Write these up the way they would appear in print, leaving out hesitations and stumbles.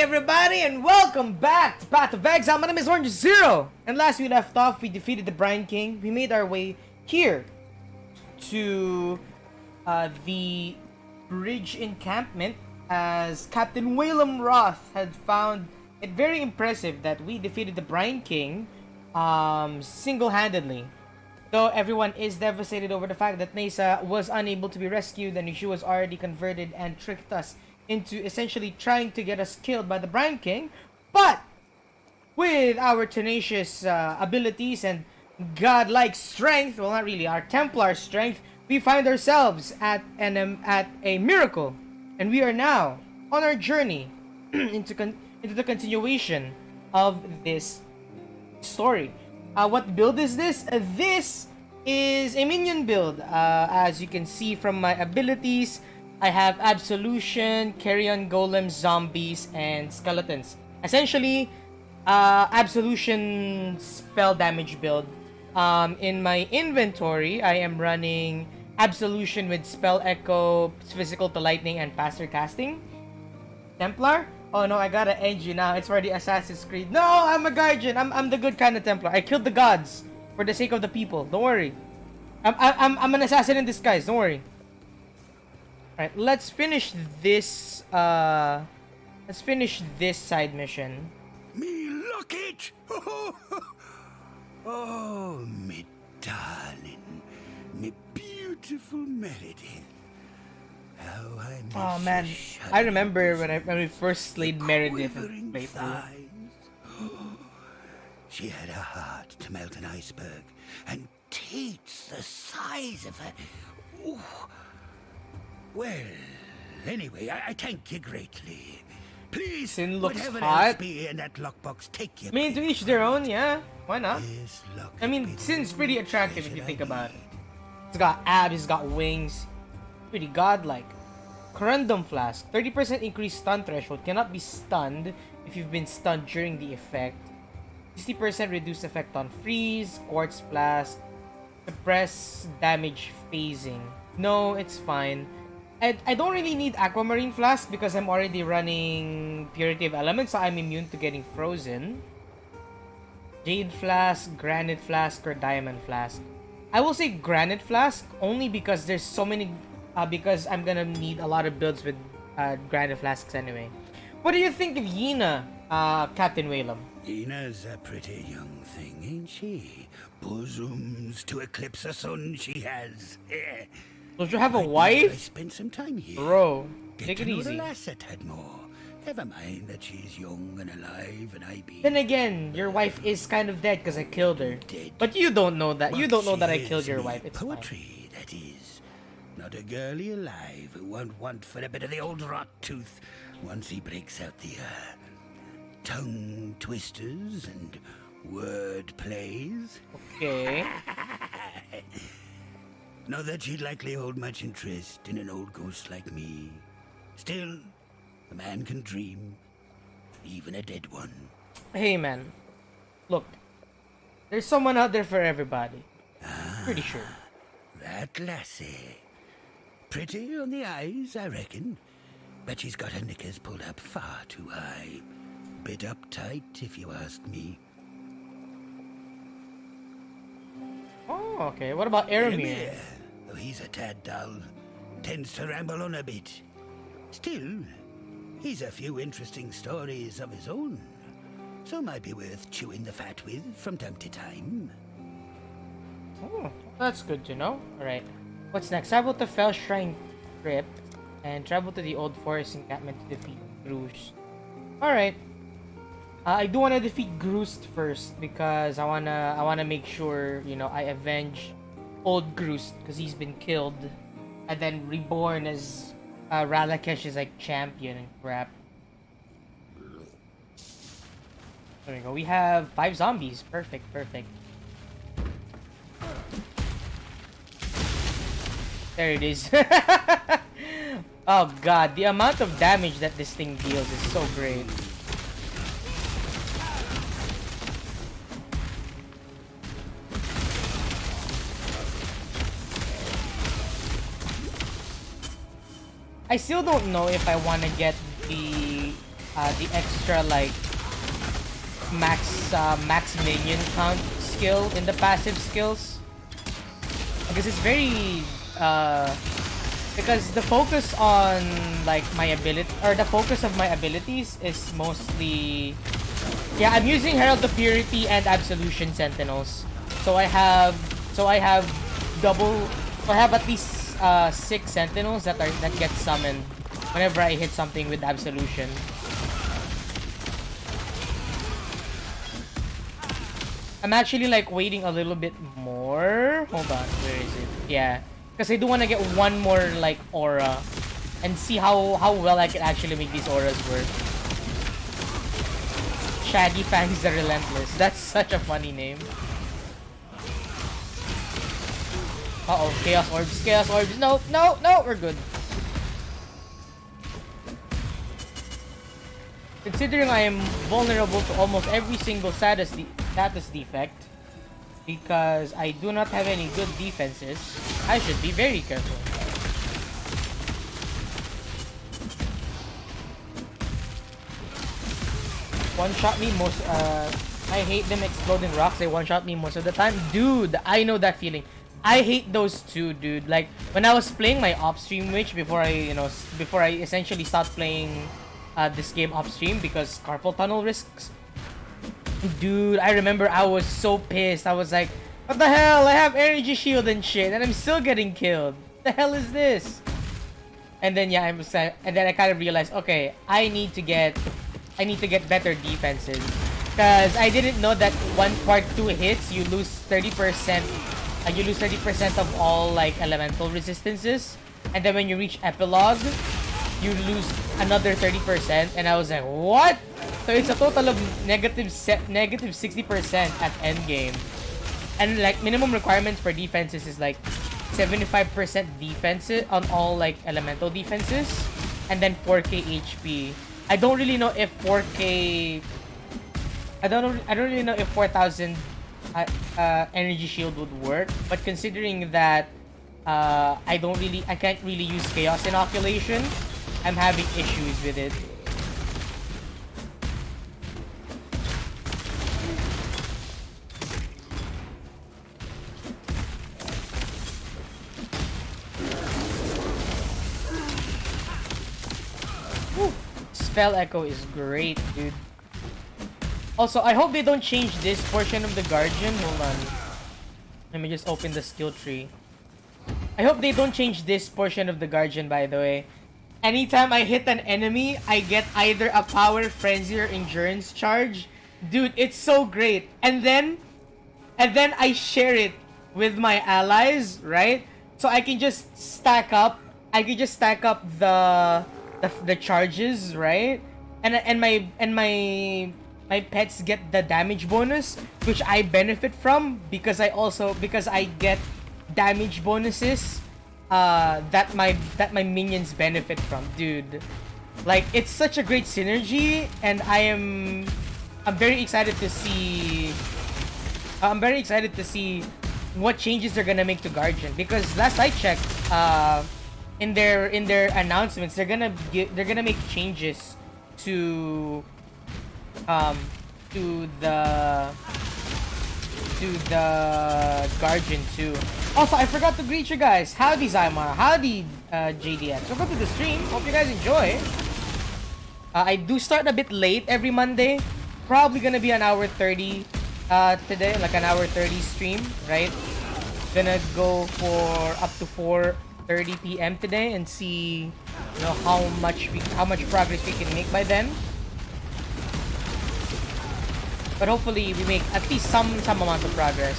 everybody, and welcome back to Path of Exile. My name is Orange Zero, and last we left off, we defeated the Brine King. We made our way here to the bridge encampment, as Captain Whalem Roth had found it very impressive that we defeated the Brine King single-handedly. Though everyone is devastated over the fact that Nasa was unable to be rescued and she was already converted and tricked us into essentially trying to get us killed by the Brine King. But with our tenacious abilities and godlike strength, well, not really, our Templar strength, we find ourselves at a miracle, and we are now on our journey into the continuation of this story. What build is this? This is a minion build. As you can see from my abilities, I have Absolution, Carrion Golems, Zombies, and Skeletons. Essentially, Absolution spell damage build. In my inventory, I am running Absolution with Spell Echo, Physical to Lightning, and Faster Casting. Templar? Oh no, I gotta end you now. It's for the Assassin's Creed. No, I'm a Guardian. I'm the good kind of Templar. I killed the gods for the sake of the people. Don't worry. I'm an assassin in disguise. Don't worry. Alright, let's finish this side mission. Me look it! Oh, me darling, me beautiful Meredith. How I miss Oh man, I remember when we first slayed Meredith in playthrough. She had a heart to melt an iceberg, and teats the size of her. Ooh. Well, anyway, I thank you greatly. Please, Sin looks whatever hot. else be in that lockbox, take your I mean, to each their own, yeah. Why not? This lock I mean, bit Sin's pretty of attractive if treasure you I think need. about it. He's got abs, he's got wings. Pretty godlike. Corundum Flask. 30% increased stun threshold. Cannot be stunned if you've been stunned during the effect. 60% reduced effect on freeze. Quartz Flask. Suppress damage phasing. No, it's fine. I don't really need Aquamarine Flask because I'm already running Purity of Elements, so I'm immune to getting frozen. Jade Flask, Granite Flask, or Diamond Flask. I will say Granite Flask only because there's so many... because I'm gonna need a lot of builds with Granite Flasks anyway. What do you think of Yina, Captain Whalem? Ina's a pretty young thing, ain't she? Bosoms to eclipse the sun she has. Don't you have a I wife? spent some time here. Bro, Get take to it know easy. the lass a tad more. Never mind that she's young and alive and I be Then again, your wife is kind of dead because I killed her. dead. But you don't know that. You But don't know that I she killed is your me wife. It's fine. poetry, that is. Not a girlie alive who won't want for a bit of the old rot tooth once he breaks out the tongue twisters and word plays. Okay. Not that she'd likely hold much interest in an old ghost like me. Still, a man can dream, even a dead one. Hey man, look, there's someone out there for everybody. Pretty sure. That lassie. Pretty on the eyes, I reckon. But she's got her knickers pulled up far too high. Bit uptight, if you ask me. Oh, okay. What about Aramir? Aramir, though he's a tad dull, tends to ramble on a bit. Still, he's a few interesting stories of his own, so might be worth chewing the fat with from time to time. Oh, that's good to know. Alright. What's next? Travel to Fell Shrine Crypt and travel to the Old Forest encampment to defeat Groost. Alright. I do want to defeat Groost first because I wanna make sure, you know, I avenge old Groost because he's been killed and then reborn as Ralakesh's like champion and crap. There we go. We have 5 zombies. Perfect, perfect. There it is. Oh god, the amount of damage that this thing deals is so great. I still don't know if I want to get the the extra like max minion count skill in the passive skills, because it's very because the focus on like my ability, or the focus of my abilities is mostly, yeah, I'm using Herald of Purity and Absolution Sentinels. So I have double, so I have at least 6 Sentinels that get summoned whenever I hit something with Absolution. I'm actually like waiting a little bit more. Hold on, where is it? Yeah, because I do want to get one more like aura and see how well I can actually make these auras work. Shaggy Fangs the Relentless. That's such a funny name. Uh-oh, Chaos Orbs, Chaos Orbs. No, no, no, we're good. Considering I am vulnerable to almost every single status defect, because I do not have any good defenses, I should be very careful. One-shot me most, I hate them exploding rocks. They one-shot me most of the time. Dude, I know that feeling. I hate those too, dude. Like, when I was playing my off-stream witch before I essentially stopped playing this game off-stream because carpal tunnel risks. Dude, I remember I was so pissed. I was like, what the hell? I have energy shield and shit, and I'm still getting killed. What the hell is this? And then yeah, and then I kind of realized, okay, I need to get better defenses, because I didn't know that one part 2 hits you lose 30%. You lose 30% of all like elemental resistances, and then when you reach epilogue, you lose another 30%. And I was like, what? So it's a total of negative 60% at end game. And like minimum requirements for defenses is like 75% defense on all like elemental defenses, and then 4k HP. I don't really know if 4k. I don't really know if 4,000 energy shield would work, but considering that I can't really use chaos inoculation, I'm having issues with it. Woo. Spell Echo is great, dude. Also, I hope they don't change this portion of the Guardian. Hold on. Let me just open the skill tree. I hope they don't change this portion of the Guardian, by the way. Anytime I hit an enemy, I get either a Power, Frenzy, or Endurance charge. Dude, it's so great. And then I share it with my allies, right? So I can just stack up. The charges, right? And my pets get the damage bonus, which I benefit from because I get damage bonuses that my minions benefit from. Dude, like, it's such a great synergy, and I'm very excited to see what changes they're gonna make to Guardian, because last I checked, in their announcements, they're gonna make changes to the Guardian too. Also, I forgot to greet you guys. Howdy, Zymar. Howdy, JDX. Welcome to the stream. Hope you guys enjoy. I do start a bit late every Monday. Probably gonna be an hour 30 today, like an hour 30 stream, right? Gonna go for up to 4:30 p.m. today and see, you know, how much progress we can make by then. But hopefully we make at least some amount of progress.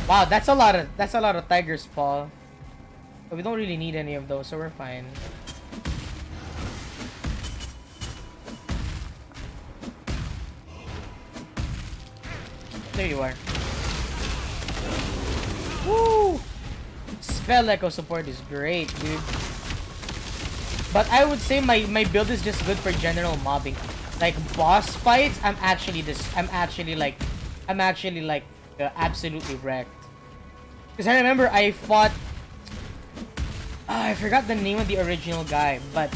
Wow, that's a lot of Tiger's Paw. But we don't really need any of those, so we're fine. There you are. Woo! Spell Echo support is great, dude. But I would say my build is just good for general mobbing. Like boss fights, I'm actually absolutely wrecked. Because I remember I fought, I forgot the name of the original guy, but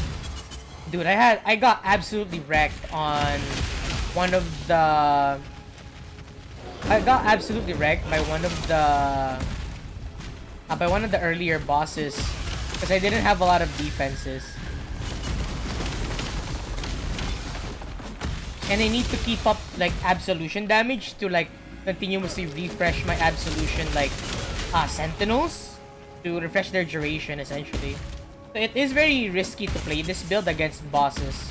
Dude, I got absolutely wrecked on one of the I got absolutely wrecked by one of the earlier bosses because I didn't have a lot of defenses. And I need to keep up like absolution damage to like continuously refresh my absolution like sentinels to refresh their duration essentially. So it is very risky to play this build against bosses.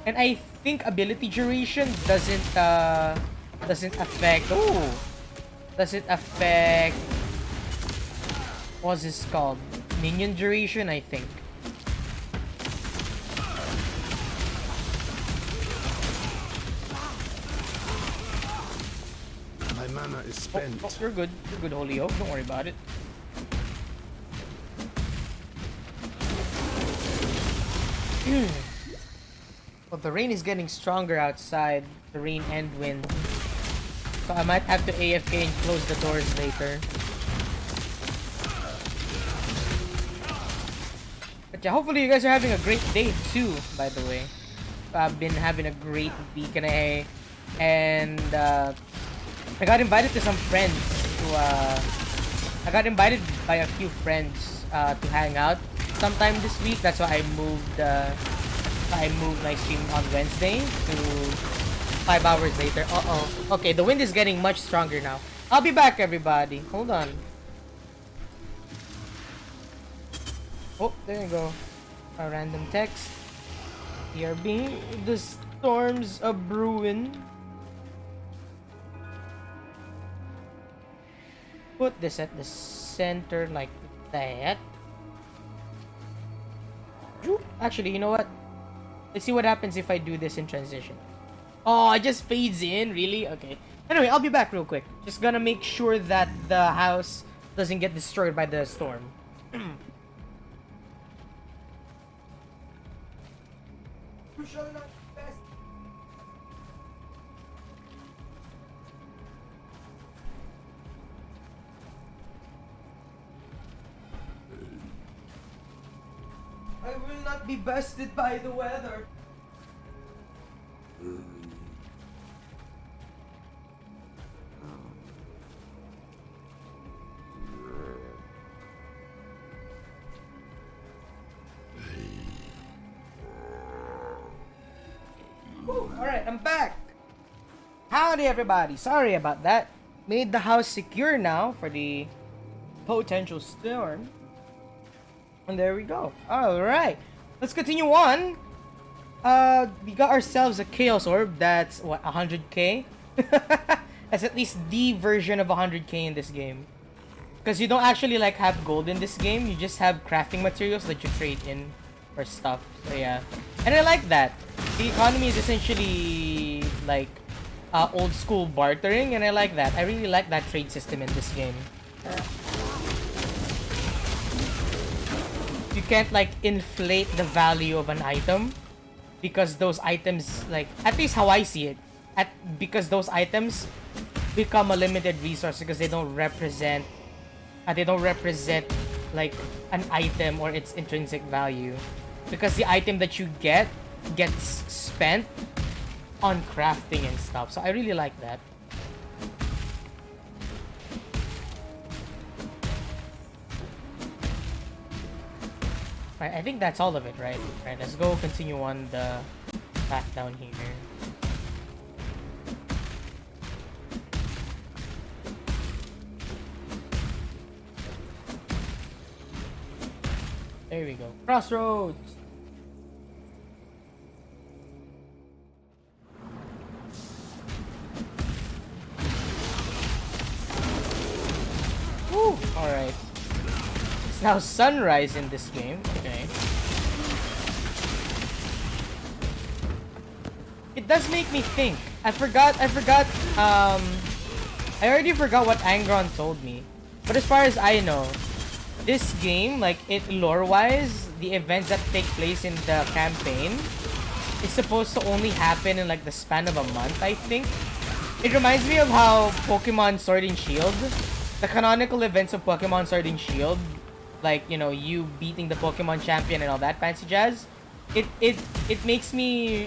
And I think ability duration doesn't affect what's this called? Minion duration, I think. My mana is spent. Oh, you're good. You're good, Holy Oak. Don't worry about it. Well, the rain is getting stronger outside. The rain and wind. So I might have to AFK and close the doors later. But yeah, hopefully you guys are having a great day too, by the way. I've been having a great week and I got invited to some friends I got invited by a few friends to hang out sometime this week. That's why I moved my stream on Wednesday to 5 hours later. Okay, the wind is getting much stronger now. I'll be back, everybody. Hold on. Oh, there you go. A random text. BRB. The storms are brewing. Put this at the center like that. Actually, you know what? Let's see what happens if I do this in transition. Oh, it just fades in? Really? Okay. Anyway, I'll be back real quick. Just gonna make sure that the house doesn't get destroyed by the storm. You shall not pass. I will not be bested by the weather. Alright, I'm back. Howdy, everybody. Sorry about that. Made the house secure now for the potential storm. And there we go. Alright. Let's continue on. We got ourselves a Chaos Orb. That's, what, 100k? That's at least the version of 100k in this game. Because you don't actually, like, have gold in this game. You just have crafting materials that you trade in for stuff. So, yeah. And I like that. The economy is essentially, like, old school bartering. And I like that. I really like that trade system in this game. You can't like inflate the value of an item because those items, like, at least how I see it, because those items become a limited resource because they don't represent like an item or its intrinsic value, because the item that you get gets spent on crafting and stuff. So I really like that. Right, I think that's all of it, right? Right, let's go continue on the path down here. There we go. Crossroads! Woo! Alright. It's now sunrise in this game. Okay. It does make me think. I already forgot what Angron told me. But as far as I know, this game, like, lore-wise, the events that take place in the campaign is supposed to only happen in, like, the span of a month, I think. It reminds me of how Pokemon Sword and Shield, the canonical events of Pokemon Sword and Shield like, you know, you beating the Pokemon champion and all that fancy jazz, it makes me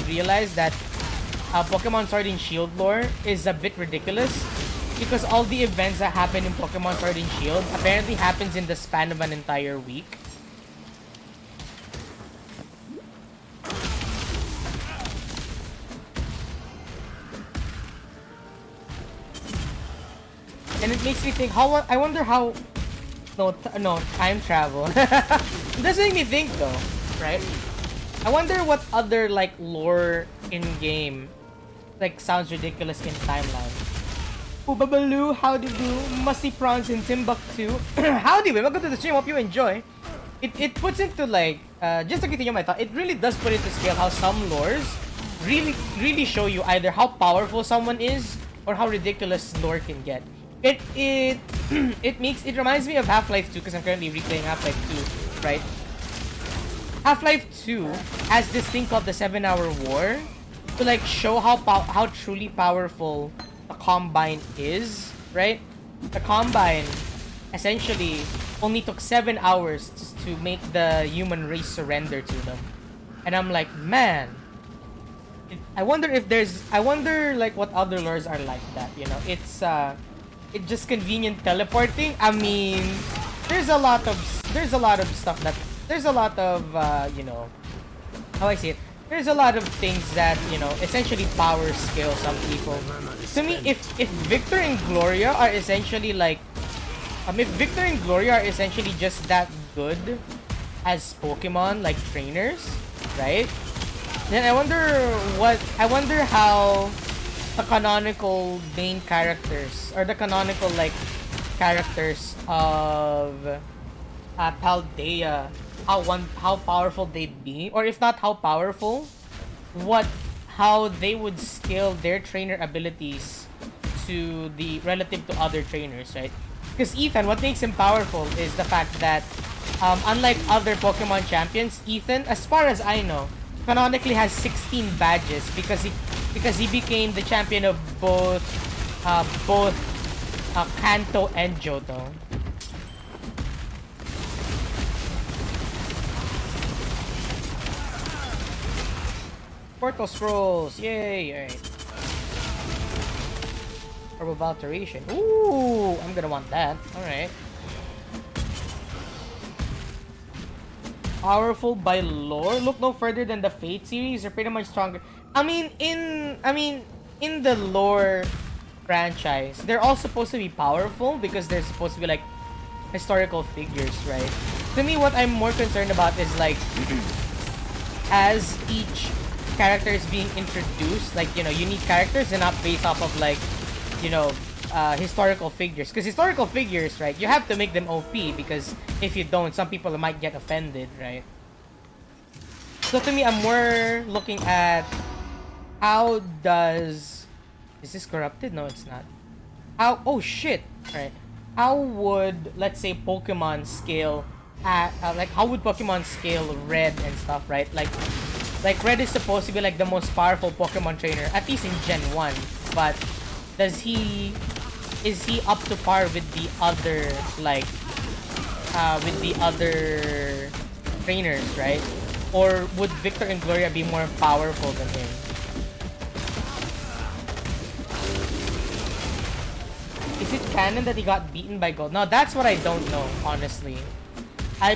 realize that Pokemon Sword and Shield lore is a bit ridiculous, because all the events that happen in Pokemon Sword and Shield apparently happens in the span of an entire week. And it makes me think, I wonder how... No, time travel. It doesn't make me think though, right? I wonder what other, like, lore in-game, like, sounds ridiculous in timeline. Ooh, howdy do, musty prawns in Timbuktu. Howdy, welcome to the stream, hope you enjoy. It puts into, like, just to continue my thought, it really does put into scale how some lores really show you either how powerful someone is or how ridiculous lore can get. It reminds me of Half-Life 2, because I'm currently replaying Half-Life 2, right? Half-Life 2 has this thing called the 7-Hour War to, like, show how truly powerful the Combine is, right? The Combine essentially only took 7 hours to make the human race surrender to them. And I'm like, man, I wonder like what other lores are like that, you know? It's just convenient teleporting. I mean, there's a lot of stuff that there's a lot of you know, how I say it, there's a lot of things that, you know, essentially power scale some people. To me, if Victor and Gloria are essentially like if Victor and Gloria are essentially just that good as Pokemon, like trainers, right? Then I wonder how the canonical main characters, or the canonical, like, characters of Paldea, how powerful they'd be, or if not how powerful, how they would scale their trainer abilities to the relative to other trainers, right? Because Ethan, what makes him powerful is the fact that unlike other Pokemon champions, Ethan, as far as I know, canonically has 16 badges because he became the champion of both Kanto and Johto. Portal Scrolls, yay! Alright. Orb of Alteration. Ooh, I'm gonna want that. Alright. Powerful by lore? Look no further than the Fate series. They're pretty much stronger. I mean, in the lore franchise, they're all supposed to be powerful because they're supposed to be like historical figures, right? To me, what I'm more concerned about is like as each character is being introduced, like, you know, unique characters and not based off of like, you know, historical figures. Because historical figures, right, you have to make them OP, because if you don't, some people might get offended, right? So to me, I'm more looking at how does... Is this corrupted? No, it's not. How... Oh, shit! Right. How would, let's say, Pokemon scale... like, how would Pokemon scale Red and stuff, right? Like, Red is supposed to be, like, the most powerful Pokemon trainer, at least in Gen 1. But is he up to par with the other, like, with the other trainers, right? Or would Victor and Gloria be more powerful than him? Is it canon that he got beaten by Gold? No, that's what I don't know, honestly.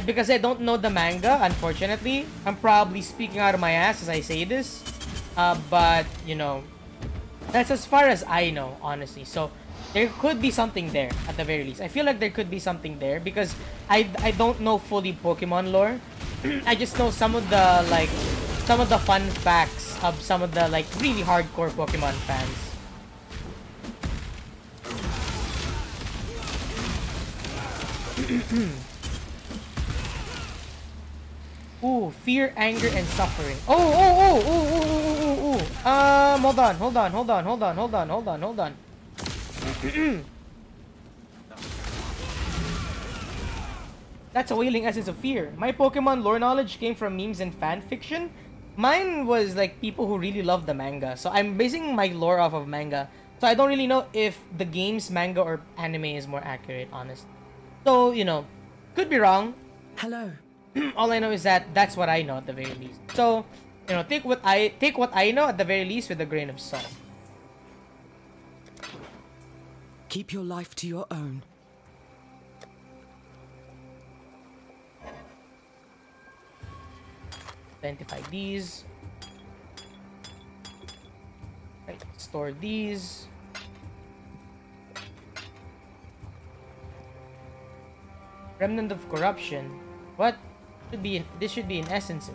Because I don't know the manga, unfortunately. I'm probably speaking out of my ass as I say this. But, you know, that's as far as I know, honestly. So, there could be something there, at the very least. I feel like there could be something there, because I don't know fully Pokemon lore. I just know some of the fun facts of some of the, like, really hardcore Pokemon fans. Ooh, fear, anger, and suffering. Hold on. That's a wailing essence of fear. My Pokemon lore knowledge came from memes and fan fiction. Mine was like people who really love the manga. So I'm basing my lore off of manga. So I don't really know if the game's manga or anime is more accurate, honestly. So, you know, could be wrong. Hello. All I know is that that's what I know at the very least. So, you know, take what I know at the very least with a grain of salt. Keep your life to your own. Identify these. Right, store these. Remnant of corruption. What? This should be in essences.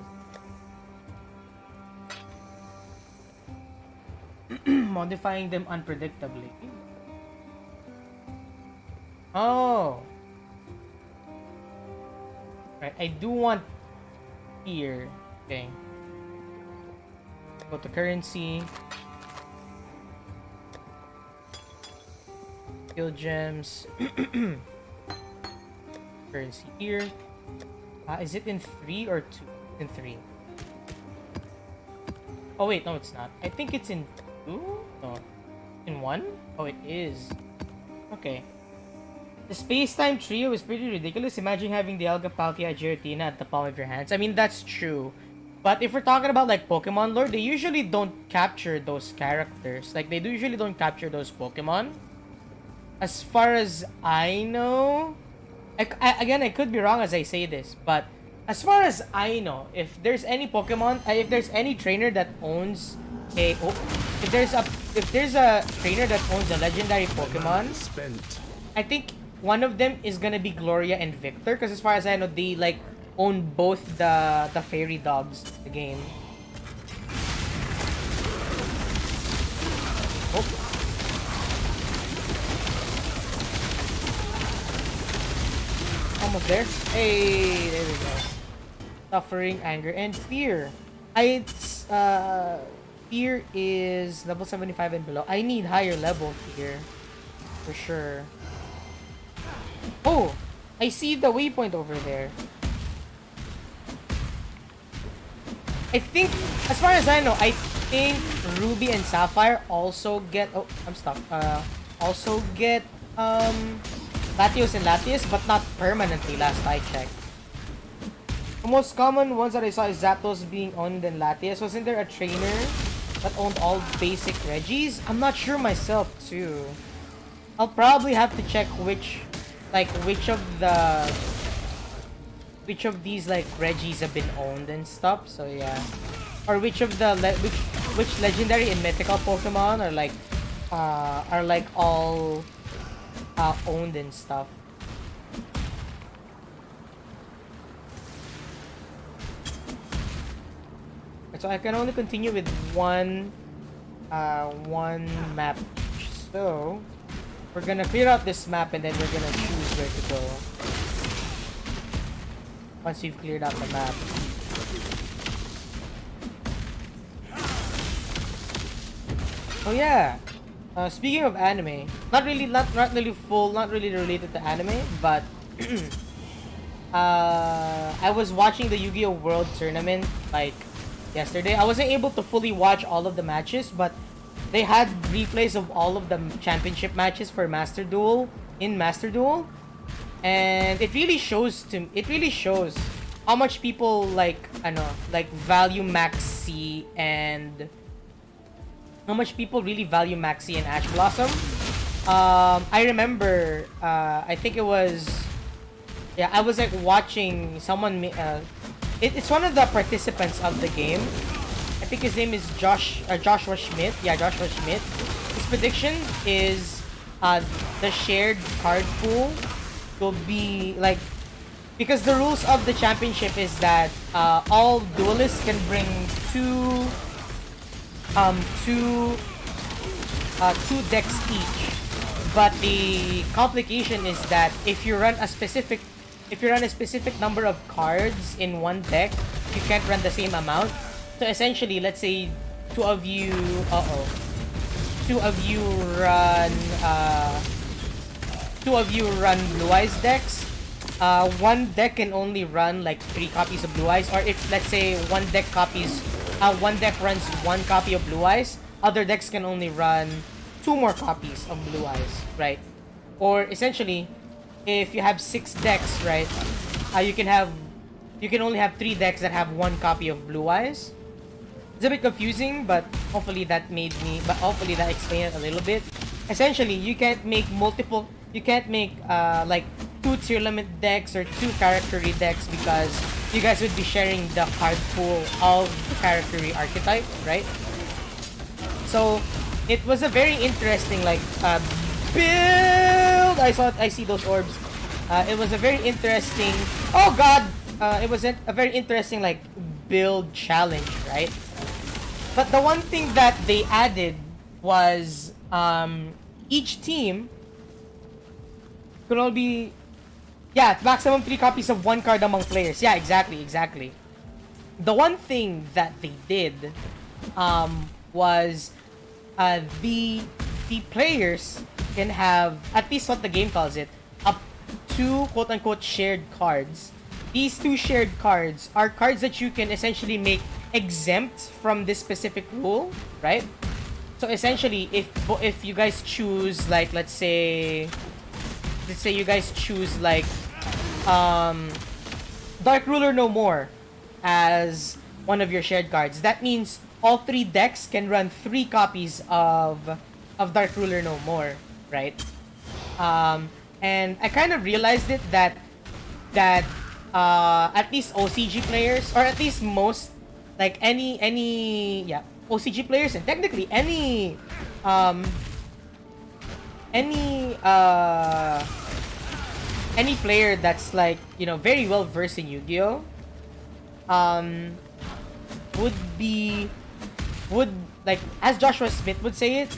Modifying them unpredictably. Oh. Right, I do want here. Okay. Go to currency. Skill gems. Currency here. Is it in 3 or 2? In 3. Oh wait, no it's not. I think it's in 2? No. In 1? Oh, it is. Okay. The space-time trio is pretty ridiculous. Imagine having the Elga, Palkia, Giratina at the palm of your hands. I mean, that's true. But if we're talking about like Pokemon lore, they usually don't capture those characters. Like, they usually don't capture those Pokemon. As far as I know... again, I could be wrong as I say this, but as far as I know, if there's any Pokemon, if there's any trainer that owns a, if there's a trainer that owns a legendary Pokemon, Spent. I think one of them is gonna be Gloria and Victor, because as far as I know, they like own both the fairy dogs in the game. Oh. Almost there. Hey, there we go. Suffering, anger, and fear. Fear is level 75 and below. I need higher level fear. For sure. Oh! I see the waypoint over there. I think, as far as I know, I think Ruby and Sapphire also get... Oh, I'm stuck. Also get, Latios and Latias, but not permanently, last I checked. The most common ones that I saw is Zapdos being owned and Latias. Wasn't there a trainer that owned all basic Regis? I'm not sure myself, too. I'll probably have to check which of these, like, Regis have been owned and stuff, so yeah. Or which of the, which legendary and mythical Pokemon are, like, all... owned and stuff. So I can only continue with one map. So we're gonna clear out this map and then we're gonna choose where to go. Once we've cleared out the map. Oh yeah. Speaking of anime, not really related to anime, but I was watching the Yu-Gi-Oh! World Tournament like yesterday. I wasn't able to fully watch all of the matches, but they had replays of all of the championship matches for Master Duel in Master Duel, and it really shows how much people like value Maxi and how much people really value Maxi and Ash Blossom. I remember, I think it was, yeah, I was like watching someone, it's one of the participants of the game. I think his name is Joshua Schmidt. Yeah, Joshua Schmidt. His prediction is the shared card pool will be like, because the rules of the championship is that all duelists can bring two decks each, but the complication is that if you run a specific number of cards in one deck, you can't run the same amount. So essentially, let's say two of you run Blue Eyes decks. One deck can only run like 3 copies of Blue Eyes, or if let's say one deck runs 1 copy of Blue Eyes, other decks can only run 2 more copies of Blue Eyes, right? Or essentially, if you have 6 decks, right? You can only have 3 decks that have 1 copy of Blue Eyes. It's a bit confusing, but hopefully that explained it a little bit. Essentially, you can't make like 2 tier limit decks or 2 character decks because you guys would be sharing the card pool of the character archetype, right? So it was a very interesting like build. I see those orbs. It was a very interesting. Oh God! It was a very interesting like build challenge, right? But the one thing that they added was each team could all be maximum 3 copies of 1 card among players. Yeah, exactly. The one thing that they did was the players can have, at least what the game calls it, up 2 quote-unquote shared cards. These 2 shared cards are cards that you can essentially make exempt from this specific rule, right? So essentially, if you guys choose like let's say you guys choose like Dark Ruler No More as one of your shared cards, that means all 3 decks can run 3 copies of Dark Ruler No More, right? And I kind of realized it that at least OCG players, or at least most like any OCG players, and technically any player that's like, you know, very well versed in Yu-Gi-Oh! Would like, as Joshua Smith would say it,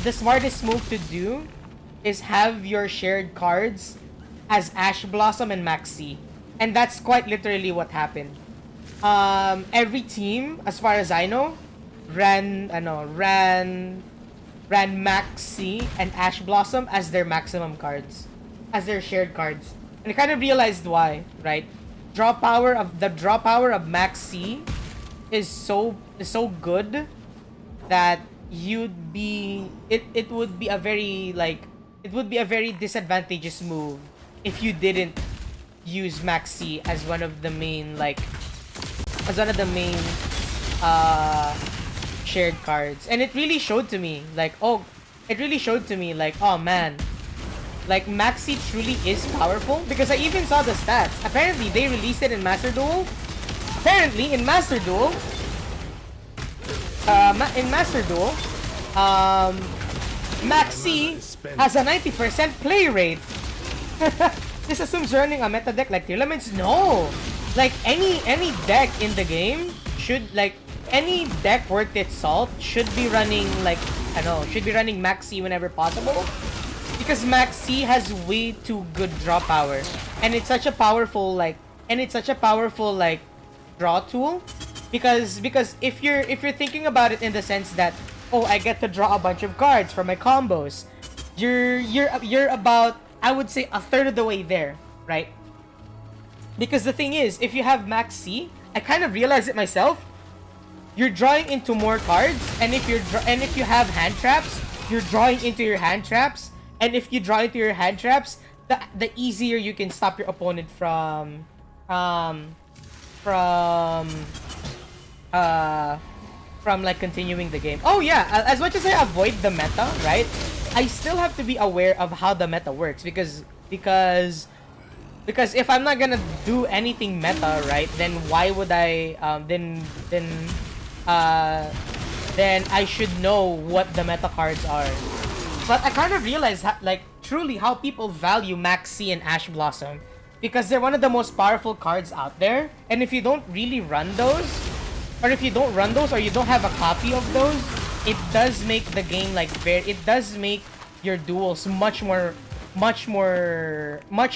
the smartest move to do is have your shared cards as Ash Blossom and Maxi. And that's quite literally what happened. Every team, as far as I know, ran Maxi and Ash Blossom as their maximum cards, as their shared cards. And I kind of realized why, right? The draw power of Maxi is so good that it would be a very disadvantageous move if you didn't use Maxi as one of the main shared cards. And it really showed to me like, oh man, like Maxi truly is powerful, because I even saw the stats. Apparently they released it in Master Duel. Maxi has a 90% play rate. This assumes running a meta deck like tier limits. No, like any deck in the game should, like any deck worth its salt should be running Maxi whenever possible, because Maxi has way too good draw power, and it's such a powerful draw tool. Because if you're thinking about it in the sense that, oh, I get to draw a bunch of cards for my combos, you're about, I would say, a third of the way there, right? Because the thing is, if you have Maxi, I kind of realized it myself, you're drawing into more cards, and if you have hand traps, you're drawing into your hand traps, and if you draw into your hand traps, the easier you can stop your opponent from like continuing the game. Oh yeah, as much as I avoid the meta, right, I still have to be aware of how the meta works, because if I'm not gonna do anything meta, right, then why would I then I should know what the meta cards are. But I kind of realized truly how people value Maxi and Ash Blossom, because they're one of the most powerful cards out there. And if you don't really run those, or if you don't run those, or you don't have a copy of those, it does make the game it does make your duels much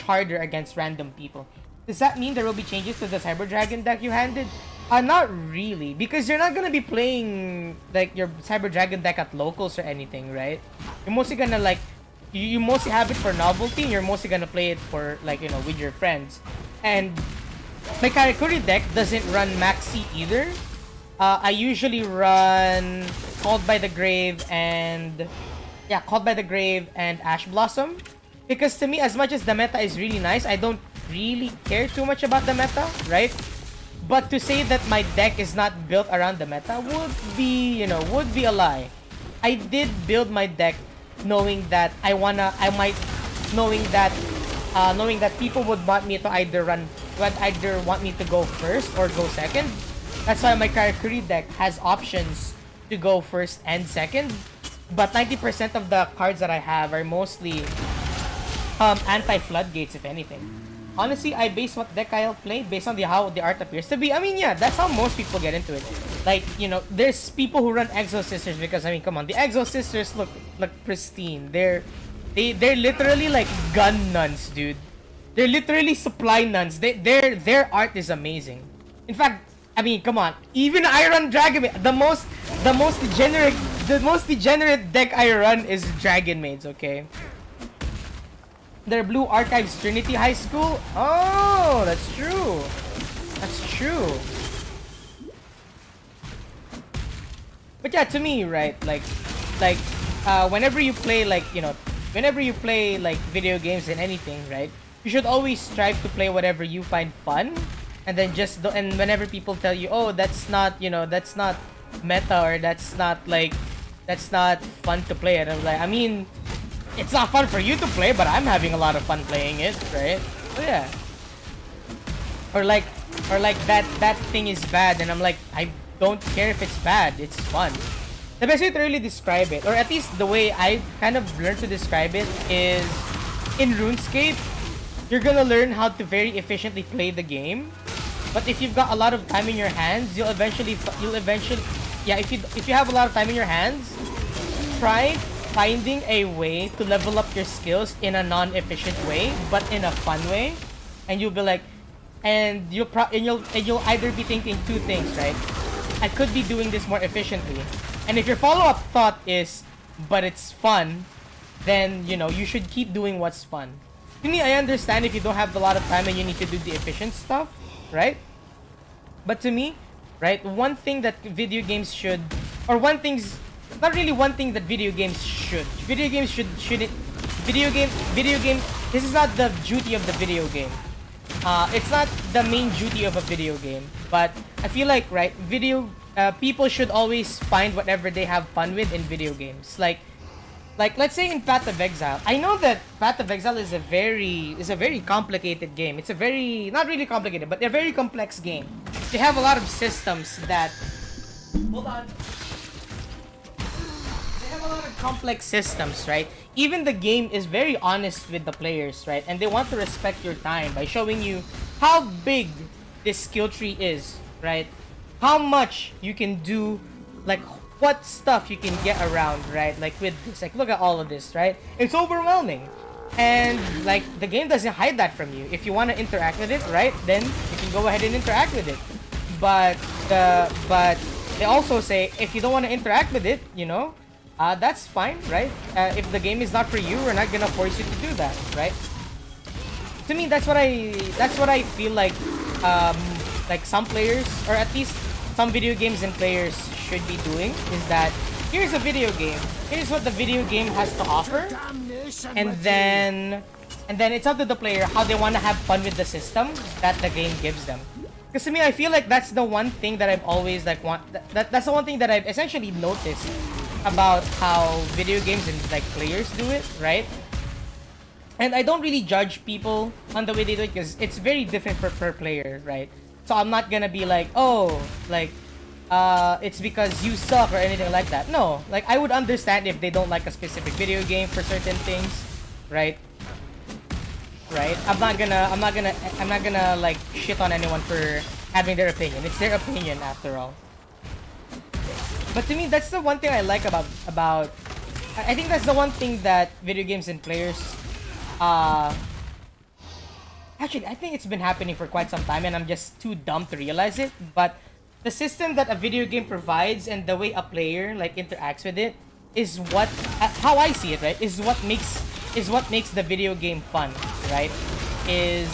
harder against random people. Does that mean there will be changes to the Cyber Dragon deck you handed? Not really, because you're not gonna be playing like your Cyber Dragon deck at locals or anything, right? You're mostly gonna you mostly have it for novelty, and you're mostly gonna play it for with your friends. And my Karakuri deck doesn't run Maxi either. I usually run Called by the Grave and yeah, Called by the Grave and Ash Blossom. Because to me, as much as the meta is really nice, I don't really care too much about the meta, right? But to say that my deck is not built around the meta would be, you know, would be a lie. I did build my deck knowing that knowing that people would want me to either want me to go first or go second. That's why my Karakuri deck has options to go first and second. But 90% of the cards that I have are mostly anti-floodgates, if anything. Honestly, I base what deck I'll play based on how the art appears to be. I mean, yeah, that's how most people get into it. Like, you know, there's people who run Exile Sisters because, I mean, come on, the Exile Sisters look pristine. They're literally like gun nuns, dude. They're literally supply nuns. Their art is amazing. In fact, I mean, come on, even I run Dragon Maid. The most degenerate deck I run is Dragon Maids. Okay. Their Blue Archives Trinity High School. Oh, that's true. That's true. But yeah, to me, right, like, whenever you play, like, you know, whenever you play like video games and anything, right, you should always strive to play whatever you find fun, and then just and whenever people tell you, oh, that's not, you know, that's not meta, or that's not fun to play, and I'm like, I mean, it's not fun for you to play, but I'm having a lot of fun playing it, right? So yeah. Or like that thing is bad, and I'm like, I don't care if it's bad, it's fun. The best way to really describe it, or at least the way I kind of learned to describe it, is in RuneScape, you're gonna learn how to very efficiently play the game. But if you've got a lot of time in your hands, you'll eventually yeah, if you have a lot of time in your hands, try finding a way to level up your skills in a non-efficient way, but in a fun way, and you'll be like, and you'll either be thinking two things, right? I could be doing this more efficiently. And if your follow-up thought is, but it's fun, then, you know, you should keep doing what's fun. To me, I understand if you don't have a lot of time and you need to do the efficient stuff, right? But to me, right, one thing that video games should, or one thing's, not really one thing that video games should. Video games shouldn't, video game, this is not the duty of the video game. It's not the main duty of a video game, but I feel like, right, people should always find whatever they have fun with in video games. Like let's say in Path of Exile. I know that Path of Exile is a very complicated game. It's a very, not really complicated, but a very complex game. They have a lot of systems that, hold on. They have a lot of complex systems, right? Even the game is very honest with the players, right? And they want to respect your time by showing you how big this skill tree is, right? How much you can do, like what stuff you can get around, right? Like with this, like look at all of this, right? It's overwhelming. And like the game doesn't hide that from you. If you want to interact with it, right, then you can go ahead and interact with it. But they also say if you don't want to interact with it, you know, that's fine, right? If the game is not for you, we're not gonna force you to do that, right? To me, that's what I feel like some players, or at least some video games and players should be doing, is that here's a video game, here's what the video game has to offer, and then it's up to the player how they want to have fun with the system that the game gives them. Because to me, I feel like that's the one thing that I've always that's the one thing that I've essentially noticed about how video games and like players do it, right? And I don't really judge people on the way they do it because it's very different per player, right? So I'm not gonna be like, oh, like, it's because you suck or anything like that. No, like I would understand if they don't like a specific video game for certain things, right? Right? I'm not gonna like shit on anyone for having their opinion. It's their opinion after all. But to me, that's the one thing I like about I think that's the one thing that video games and players actually, I think it's been happening for quite some time and I'm just too dumb to realize it, but the system that a video game provides and the way a player like interacts with it is what how I see it, right? Is what makes the video game fun, right? Is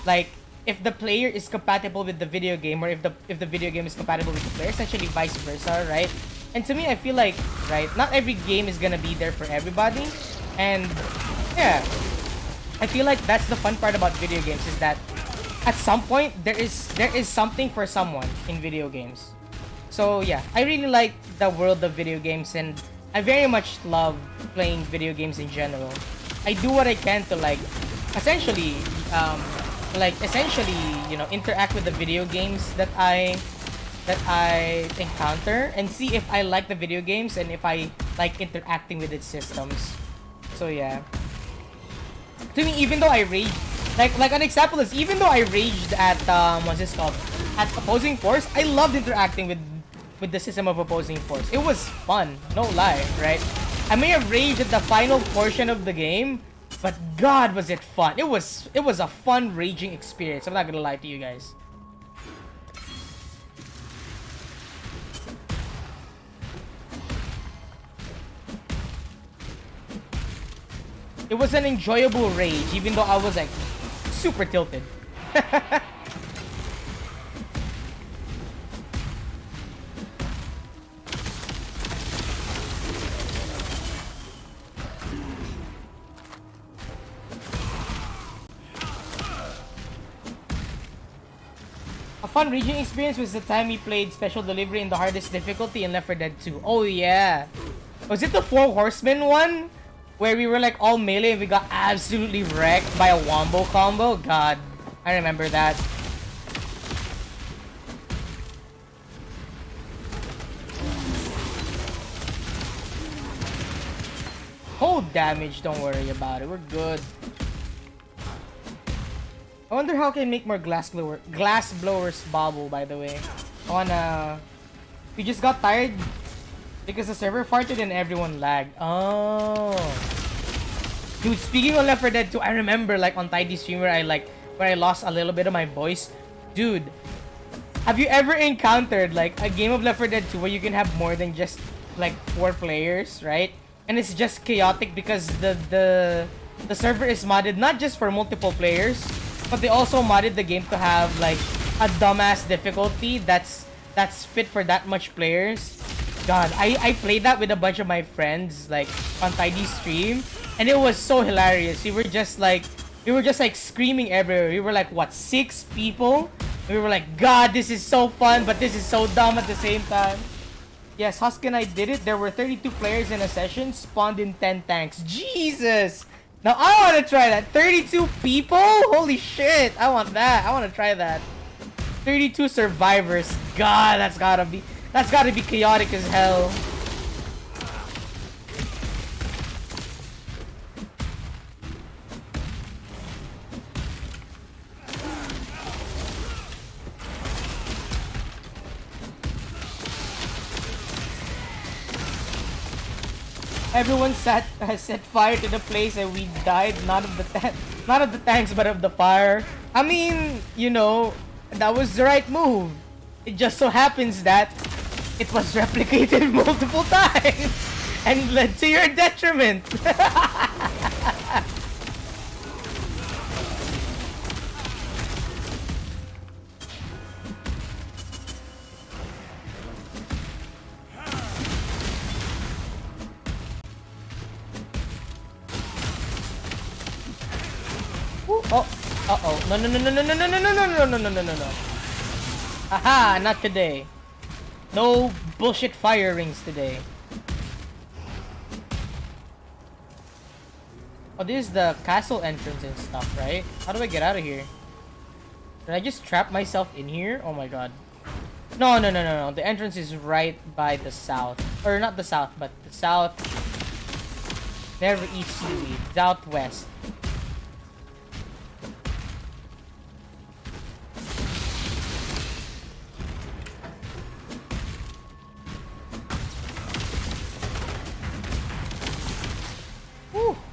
like if the player is compatible with the video game, or if the video game is compatible with the player, essentially vice versa, right? And to me, I feel like, right, not every game is gonna be there for everybody. And yeah, I feel like that's the fun part about video games, is that at some point there is something for someone in video games. So yeah, I really like the world of video games, and I very much love playing video games in general. I do what I can to essentially, you know, interact with the video games that I encounter, and see if I like the video games and if I like interacting with its systems. So yeah. To me, even though I rage, like an example is, even though I raged at what's this called, at opposing force, I loved interacting with the system of opposing force. It was fun, no lie, right? I may have raged at the final portion of the game, but God, was it fun! It was a fun raging experience. I'm not gonna lie to you guys. It was an enjoyable rage, even though I was like super tilted. A fun raging experience was the time we played Special Delivery in the hardest difficulty in Left 4 Dead 2. Oh yeah. Was it the 4 Horsemen one? Where we were like all melee and we got absolutely wrecked by a wombo combo? God, I remember that. Hold damage, don't worry about it. We're good. I wonder how I can make more glass blowers bobble, by the way. I wanna... We just got tired because the server farted and everyone lagged. Oh. Dude, speaking of Left 4 Dead 2, I remember like on Tidy Stream where I lost a little bit of my voice. Dude, have you ever encountered like a game of Left 4 Dead 2 where you can have more than just like 4 players, right? And it's just chaotic because the server is modded not just for multiple players, but they also modded the game to have like a dumbass difficulty that's fit for that much players. God, I played that with a bunch of my friends like on Tidy Stream, and it was so hilarious. We were just like screaming everywhere. We were like, what, 6 people? We were like, God, this is so fun, but this is so dumb at the same time. Yes, Husk and I did it. There were 32 players in a session, spawned in 10 tanks. Jesus! Now I want to try that. 32 people? Holy shit! I want that. I want to try that. 32 survivors. God, that's gotta be chaotic as hell. Everyone has set fire to the place and we died, not of the tanks, but of the fire. I mean, you know, that was the right move. It just so happens that it was replicated multiple times and led to your detriment. Oh, uh-oh. No. Aha, not today. No bullshit fire rings today. Oh, this is the castle entrance and stuff, right? How do I get out of here? Did I just trap myself in here? Oh my god. No. The entrance is right by the south. Or not the south, but the south. Never eats seaweed. Southwest.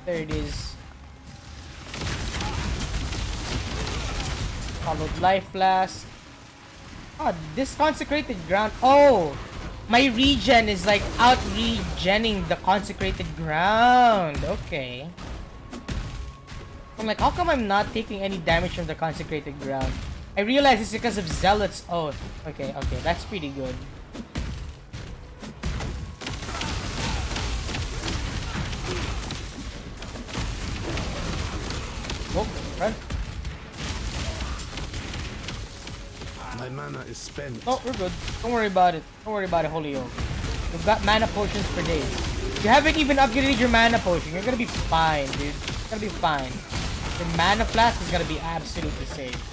There it is. Followed life blast. Oh, this consecrated ground. Oh, my regen is like out regenning the consecrated ground. Okay. I'm like, how come I'm not taking any damage from the consecrated ground? I realize it's because of Zealot's Oath. Okay, that's pretty good. Run. My mana is spent. Oh, we're good. Don't worry about it. Don't worry about it, Holy Oak. You've got mana potions for days. You haven't even upgraded your mana potion. You're gonna be fine, dude. You're gonna be fine. Your mana flask is gonna be absolutely safe.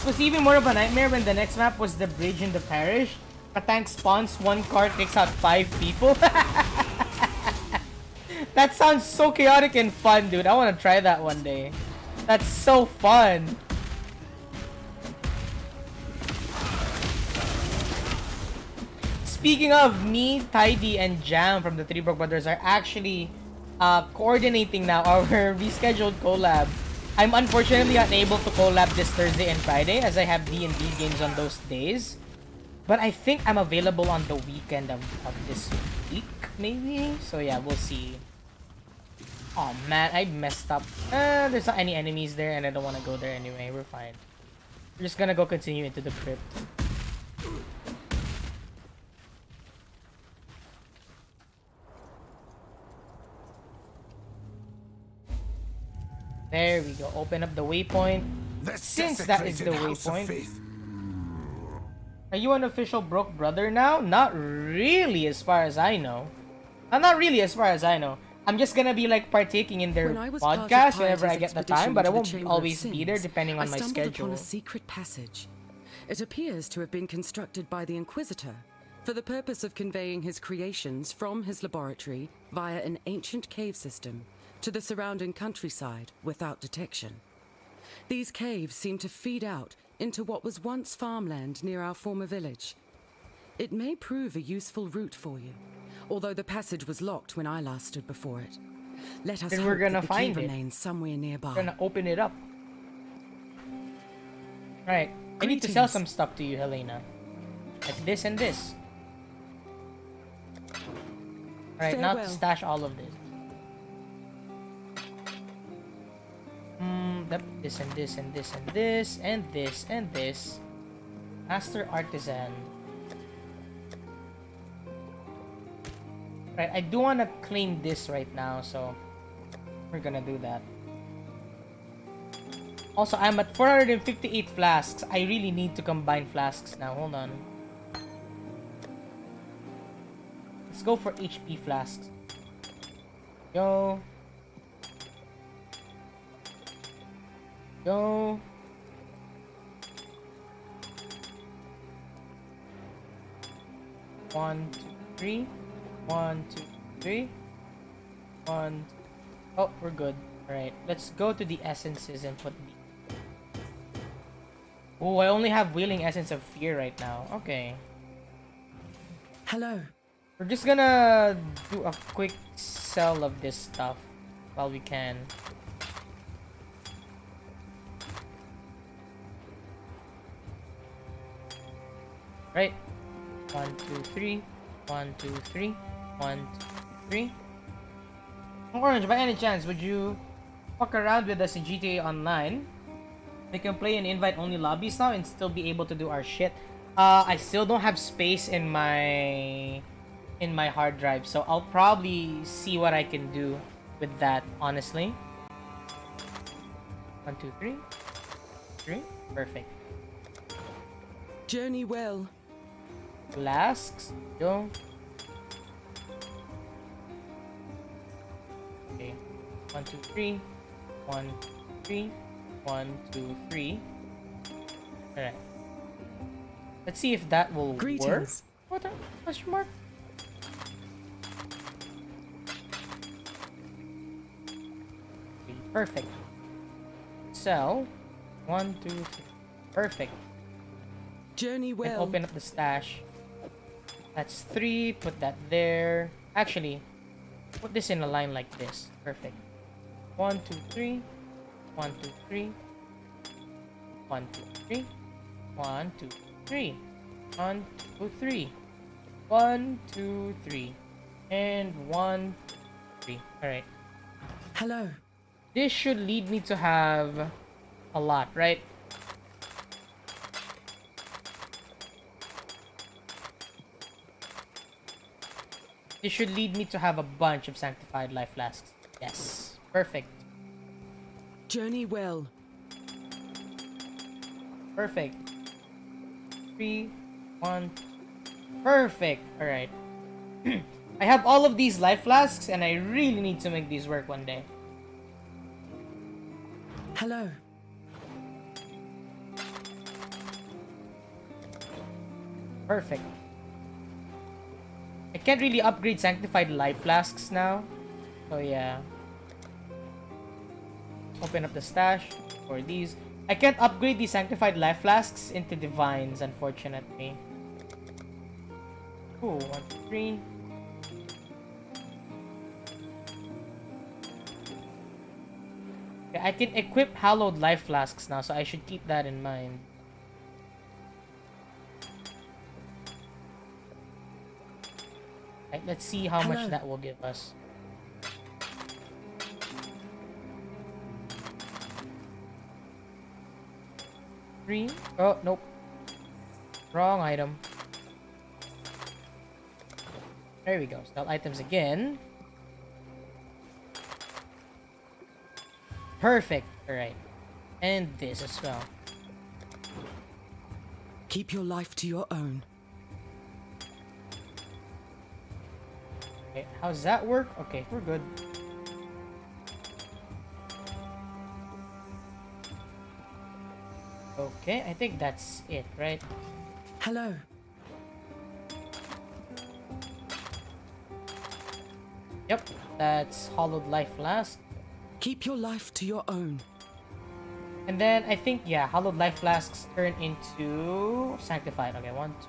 It was even more of a nightmare when the next map was the bridge in the parish. A tank spawns, one card takes out 5 people. That sounds so chaotic and fun, dude. I want to try that one day. That's so fun. Speaking of, me, Tidy, and Jam from the Three Broke Brothers are actually coordinating now our rescheduled collab. I'm unfortunately unable to collab this Thursday and Friday as I have D&D games on those days. But I think I'm available on the weekend of this week, maybe? So yeah, we'll see. Oh man, I messed up. There's not any enemies there and I don't want to go there anyway. We're fine. We're just gonna go continue into the crypt. There we go. Open up the waypoint. Since that is the waypoint. Are you an official Broke Brother now? Not really, as far as I know. Not really, as far as I know. I'm just gonna be like partaking in their podcast whenever I get the time, but I won't always be there depending on my schedule. Upon a secret passage. It appears to have been constructed by the Inquisitor for the purpose of conveying his creations from his laboratory via an ancient cave system to the surrounding countryside without detection. These caves seem to feed out into what was once farmland near our former village. It may prove a useful route for you, although the passage was locked when I last stood before it. Let us hope that the key remains somewhere nearby. We're gonna open it up. Right. I need to sell some stuff to you, Helena. Like this and this. Alright, now to stash all of this. This and this and this and this and this and this. Master Artisan. Right, I do want to claim this right now, so we're gonna do that. Also, I'm at 458 flasks. I really need to combine flasks now. Hold on. Let's go for HP flasks. Yo. Go. One, two, three. 1, 2, 3. 1. Oh, we're good. Alright, let's go to the essences and put the... Oh, I only have Wheeling Essence of Fear right now. Okay. Hello. We're just gonna do a quick sell of this stuff while we can. Right. 1, 2, 3. 1, 2, 3. 1, 2, 3. Orange, by any chance, would you fuck around with us in GTA Online? We can play in invite-only lobbies now and still be able to do our shit. I still don't have space in my hard drive, so I'll probably see what I can do with that, honestly. 1, 2, 3. 3. Perfect. Journey well. Flasks. Go. Okay. 1, 2, 3. 1, 2, 3. 1, 2, 3. Alright. Let's see if that will work. What a question mark? Okay, perfect. Sell. 1, 2, 3. Perfect. Journey well. And open up the stash. That's 3. Put that there. Actually, put this in a line like this. Perfect. 1, 2, 3. 1, 2, 3. 1, 2, 3. 1, 2, 3. 1, 2, 3. 1, 2, 3. And 1, 2, 3. Alright. Hello. This should lead me to have a lot, right? This should lead me to have a bunch of sanctified life flasks. Yes. Perfect. Journey well. Perfect. 3, 1. Perfect. Alright. I have all of these life flasks and I really need to make these work one day. Hello. Perfect. I can't really upgrade sanctified life flasks now. So yeah. Open up the stash for these. I can't upgrade these sanctified life flasks into divines, unfortunately. Ooh, 1, 3. Okay, I can equip hallowed life flasks now, so I should keep that in mind. Right, let's see how much that will give us. Three. Oh, nope. Wrong item. There we go. Sell items again. Perfect. Alright. And this as well. Keep your life to your own. Okay, how's that work? Okay, we're good. Okay, I think that's it, right? Hello. Yep, that's hollowed life flask. Keep your life to your own. And then I think, yeah, hollowed life flasks turn into sanctified. Okay, 1, 2,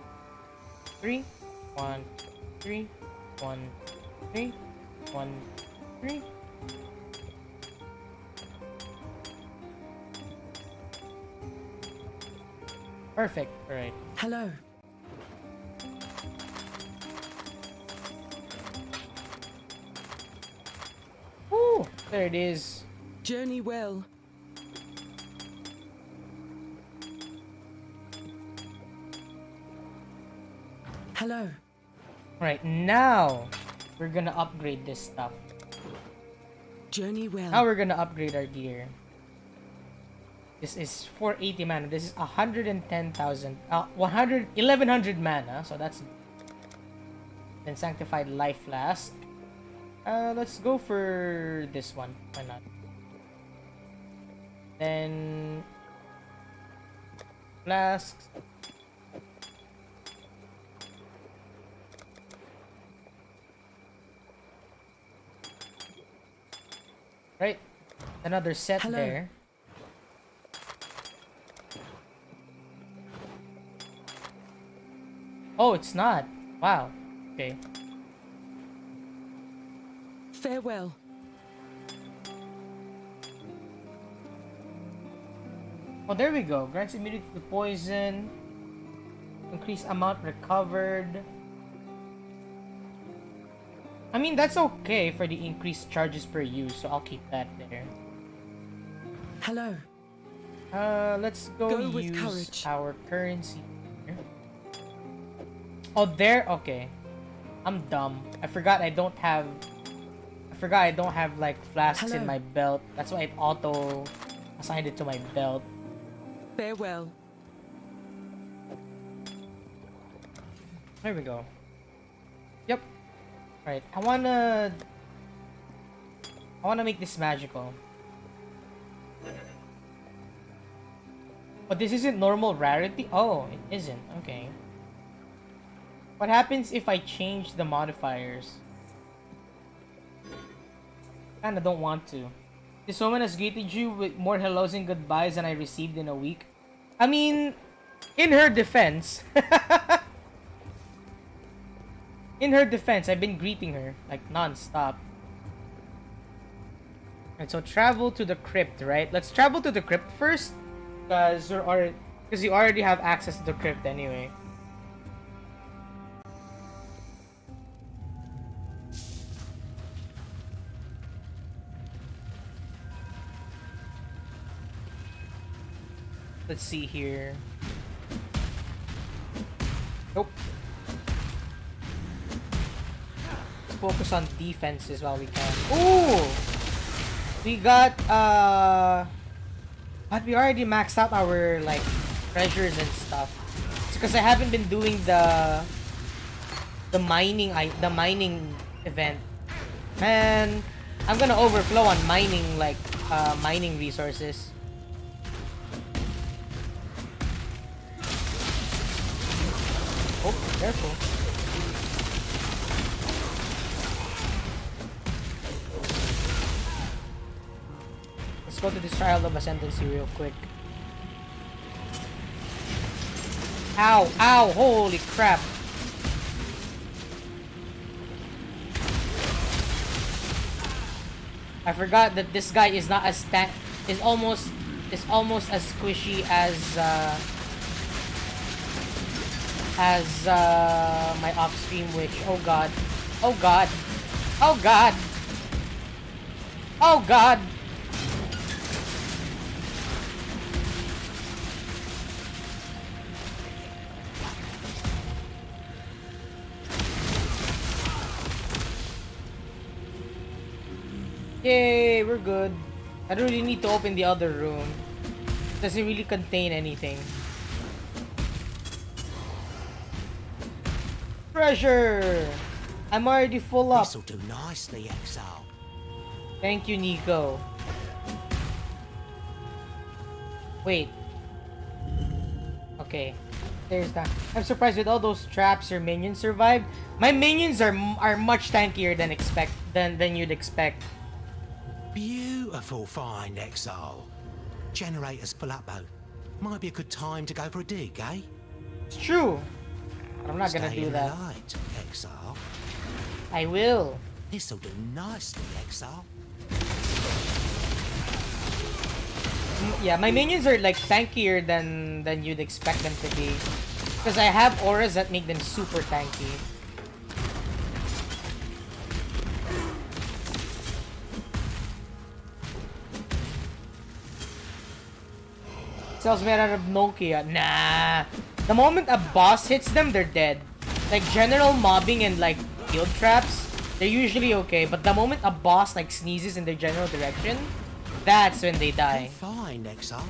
3. 1, 3. 1, 3. 1, 3. Perfect. Alright. Hello. Woo! There it is. Journey well. Hello. Right, now we're gonna upgrade this stuff. Journey well. Now we're gonna upgrade our gear. This is 480 mana. This is 110,000. 1100 mana. So that's. Then sanctified life flask. Let's go for this one. Why not? Then flasks. Right, another set Hello. there. Oh, it's not. Wow. Okay. Farewell. Oh, there we go. Grants immunity to poison. Increase amount recovered. I mean, that's okay for the increased charges per use, so I'll keep that there. Hello. Let's go with use courage. our currency here. Oh, there? Okay. I'm dumb. I forgot I don't have like flasks in Hello. my belt. That's why it auto assigned it to my belt. Farewell. There we go. Yep. Right. I wanna make this magical. But this isn't normal rarity? Oh, it isn't. Okay. What happens if I change the modifiers? Kinda don't want to. This woman has greeted you with more hellos and goodbyes than I received in a week. I mean, in her defense, I've been greeting her like non-stop. And so travel to the crypt, right? Let's travel to the crypt first, because you already have access to the crypt anyway. Let's see here. Nope. focus on defenses while we can. Ooh! We got, but we already maxed out our, like, treasures and stuff. It's because I haven't been doing the mining event. Man, I'm gonna overflow on mining, like, mining resources. Oh, careful. Let's go to this trial of ascendancy real quick. Ow, ow, holy crap. I forgot that this guy is not as is almost as squishy as my off-stream witch. Oh god. Oh god. Oh god. Oh god. Yay, we're good. I don't really need to open the other room. It doesn't really contain anything. Treasure! I'm already full up. This'll do nicely, Exile. Thank you, Nico. Wait. Okay. There's that. I'm surprised with all those traps your minions survived. My minions are much tankier than you'd expect. Beautiful find, Exile. Generators full up though. Might be a good time to go for a dig, eh? It's true. But I'm not gonna Stay do in that. the light, Exile. I will. This'll do nicely, Exile. Yeah, my minions are like tankier than you'd expect them to be. Because I have auras that make them super tanky. Cells made out of Nokia. Nah. The moment a boss hits them, they're dead. Like general mobbing and like field traps, they're usually okay. But the moment a boss like sneezes in their general direction, that's when they die. Fine, Exile.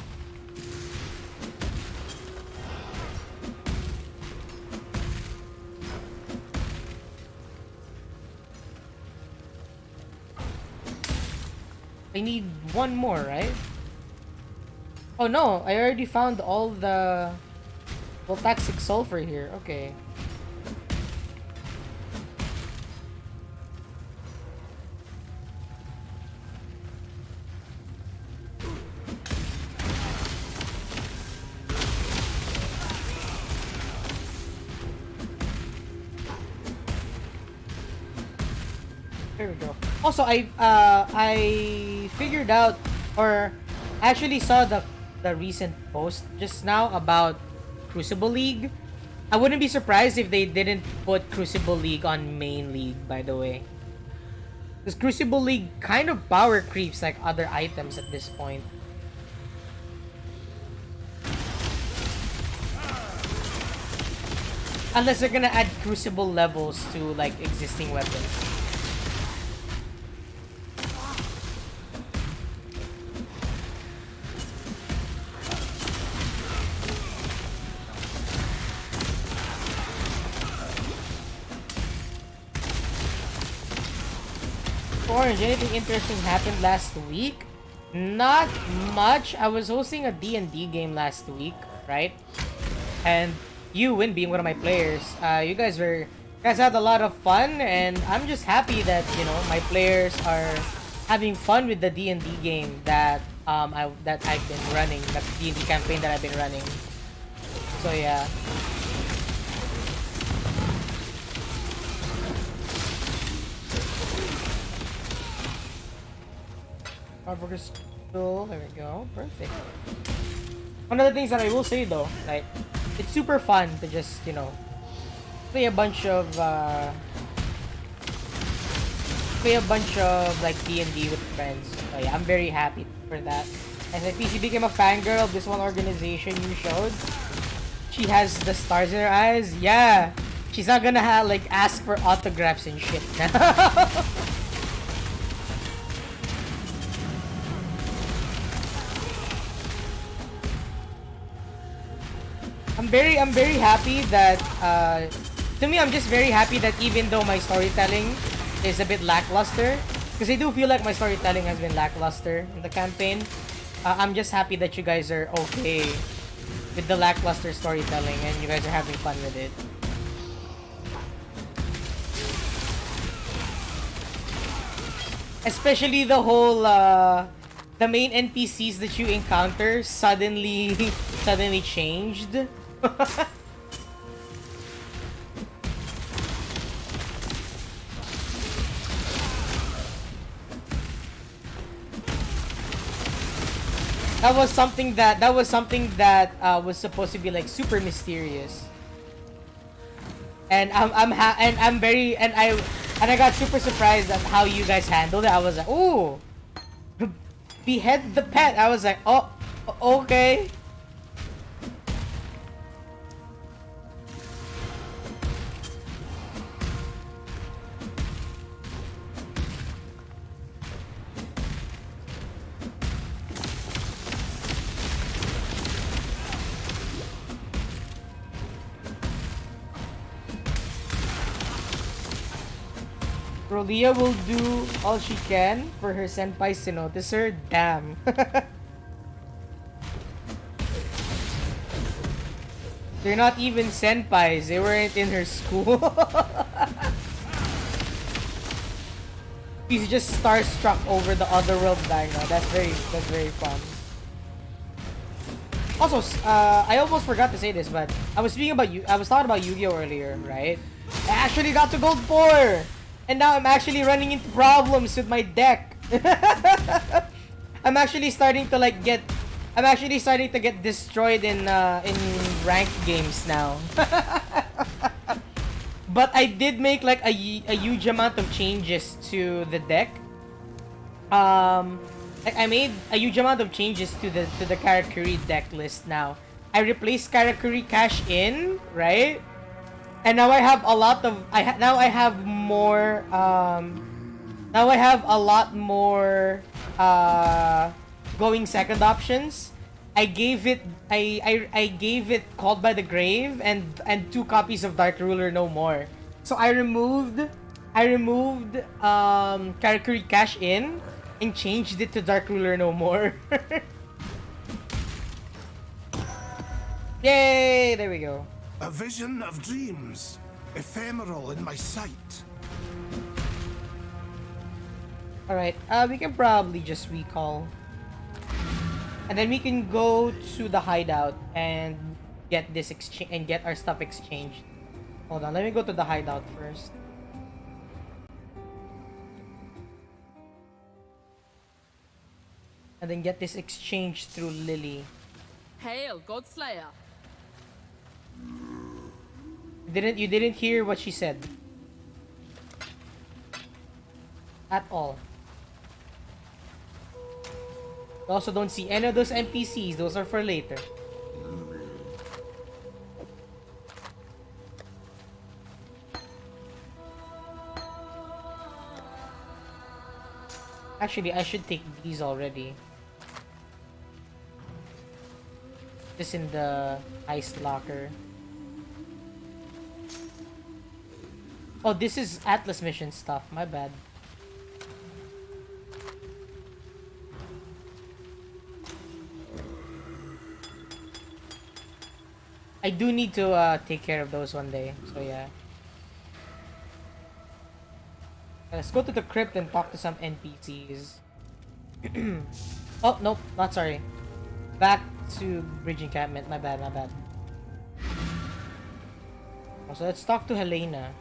I need one more, right? Oh no, I already found all the voltaic sulfur here. Okay. There we go. Also, I figured out, or actually saw the recent post just now about Crucible League. I wouldn't be surprised if they didn't put Crucible League on main league, by the way. Because Crucible League kind of power creeps like other items at this point. Unless they're gonna add Crucible levels to like existing weapons. Orange, anything interesting happened last week? Not much. I was hosting a D&D game last week, right? And you, Win, being one of my players, you guys had a lot of fun, and I'm just happy that, you know, my players are having fun with the D&D game that I've been running, the D&D campaign that I've been running. So yeah. Crystal, there we go, perfect. One of the things that I will say though, like, it's super fun to just, you know, play a bunch of like D&D with friends. So yeah, I'm very happy for that. As a PC became a fangirl of this one organization you showed. She has the stars in her eyes. Yeah, She's not gonna like ask for autographs and shit now. I'm very happy that to me, I'm just very happy that even though my storytelling is a bit lackluster, because I do feel like my storytelling has been lackluster in the campaign. I'm just happy that you guys are okay with the lackluster storytelling and you guys are having fun with it. Especially the whole the main NPCs that you encounter suddenly changed. That was something that was supposed to be like super mysterious. And I got super surprised at how you guys handled it. I was like, "Ooh, behead the pet." I was like, "Oh, okay." Rolia will do all she can for her senpais to notice her. Damn. They're not even senpais. They weren't in her school. She's just starstruck over the otherworld background. That's very fun. Also, I almost forgot to say this, but I was talking about Yu-Gi-Oh earlier, right? I actually got to Gold 4! And now I'm actually running into problems with my deck. I'm actually starting to get destroyed in ranked games now. But I did make like a huge amount of changes to the deck. Like I made a huge amount of changes to the Karakuri deck list now. I replaced Karakuri Cash In, right? And now I have a lot of now I have a lot more going second options. I gave it Called by the Grave and 2 copies of Dark Ruler No More. So I removed Karakuri Cash In and changed it to Dark Ruler No More. Yay! There we go. A vision of dreams, ephemeral in my sight. Alright, we can probably just recall. And then we can go to the hideout and get our stuff exchanged. Hold on, let me go to the hideout first. And then get this exchanged through Lily. Hail, Godslayer! You didn't hear what she said. At all. You also don't see any of those NPCs. Those are for later. Actually, I should take these already. This in the ice locker. Oh, this is Atlas mission stuff. My bad. I do need to take care of those one day. So yeah. Let's go to the crypt and talk to some NPCs. Oh, nope. Not sorry. Back to bridge encampment. My bad. So let's talk to Helena.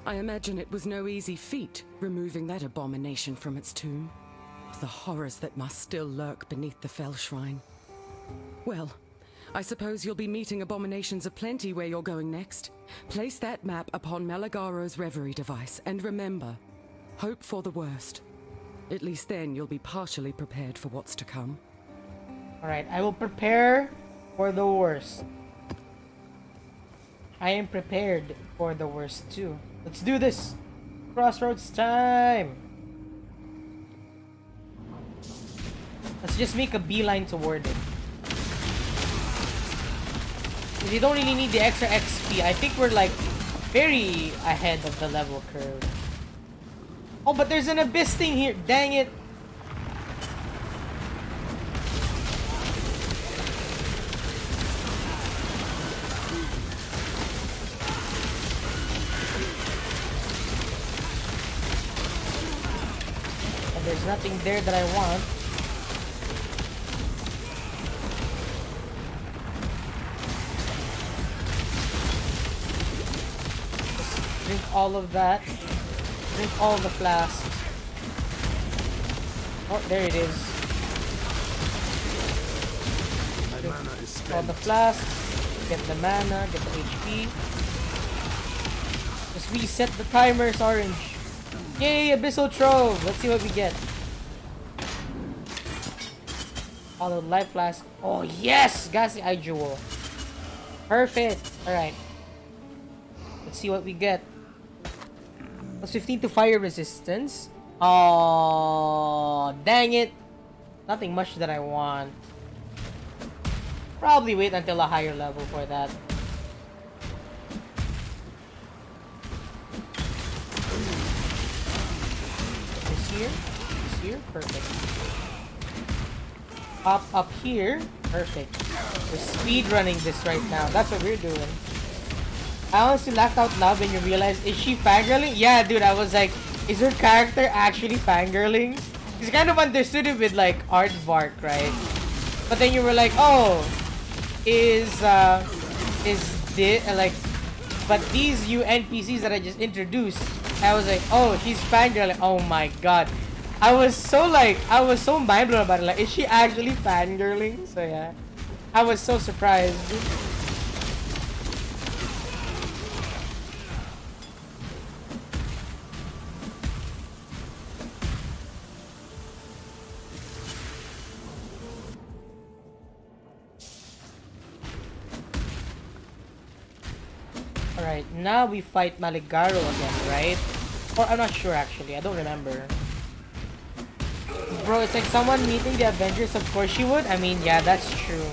I imagine it was no easy feat, removing that abomination from its tomb. The horrors that must still lurk beneath the fell shrine. Well, I suppose you'll be meeting abominations aplenty where you're going next. Place that map upon Malagaro's reverie device, and remember, hope for the worst. At least then you'll be partially prepared for what's to come. Alright, I will prepare for the worst. I am prepared for the worst too. Let's do this. Crossroads time. Let's just make a beeline toward it. You don't really need the extra XP. I think we're like very ahead of the level curve. Oh, but there's an abyss thing here. Dang it. And there's nothing there that I want. Just drink all of that. Drink all the flasks. Oh, there it is. Drink all the flasks. Get the mana, get the HP. Just reset the timers, Orange. Yay, Abyssal Trove! Let's see what we get. Followed life flask. Oh yes! Gassy Eye Jewel. Perfect. Alright. Let's see what we get. Plus 15 to fire resistance. Oh, dang it. Nothing much that I want. Probably wait until a higher level for that. This here, perfect. Up here, perfect. We're speed running this right now. That's what we're doing. I honestly laughed out loud when you realized, is she fangirling? Yeah, dude, I was like, is her character actually fangirling? Because kind of understood it with like Aardvark, right? But then you were like, oh, is this like? But these new NPCs that I just introduced, I was like, oh, she's fangirling. Oh my god, I was so mind blown about it. Like, is she actually fangirling? So yeah, I was so surprised. Alright, now we fight Maligaro again, right? Or I'm not sure actually, I don't remember. Bro, it's like someone meeting the Avengers, of course she would. I mean, yeah, that's true.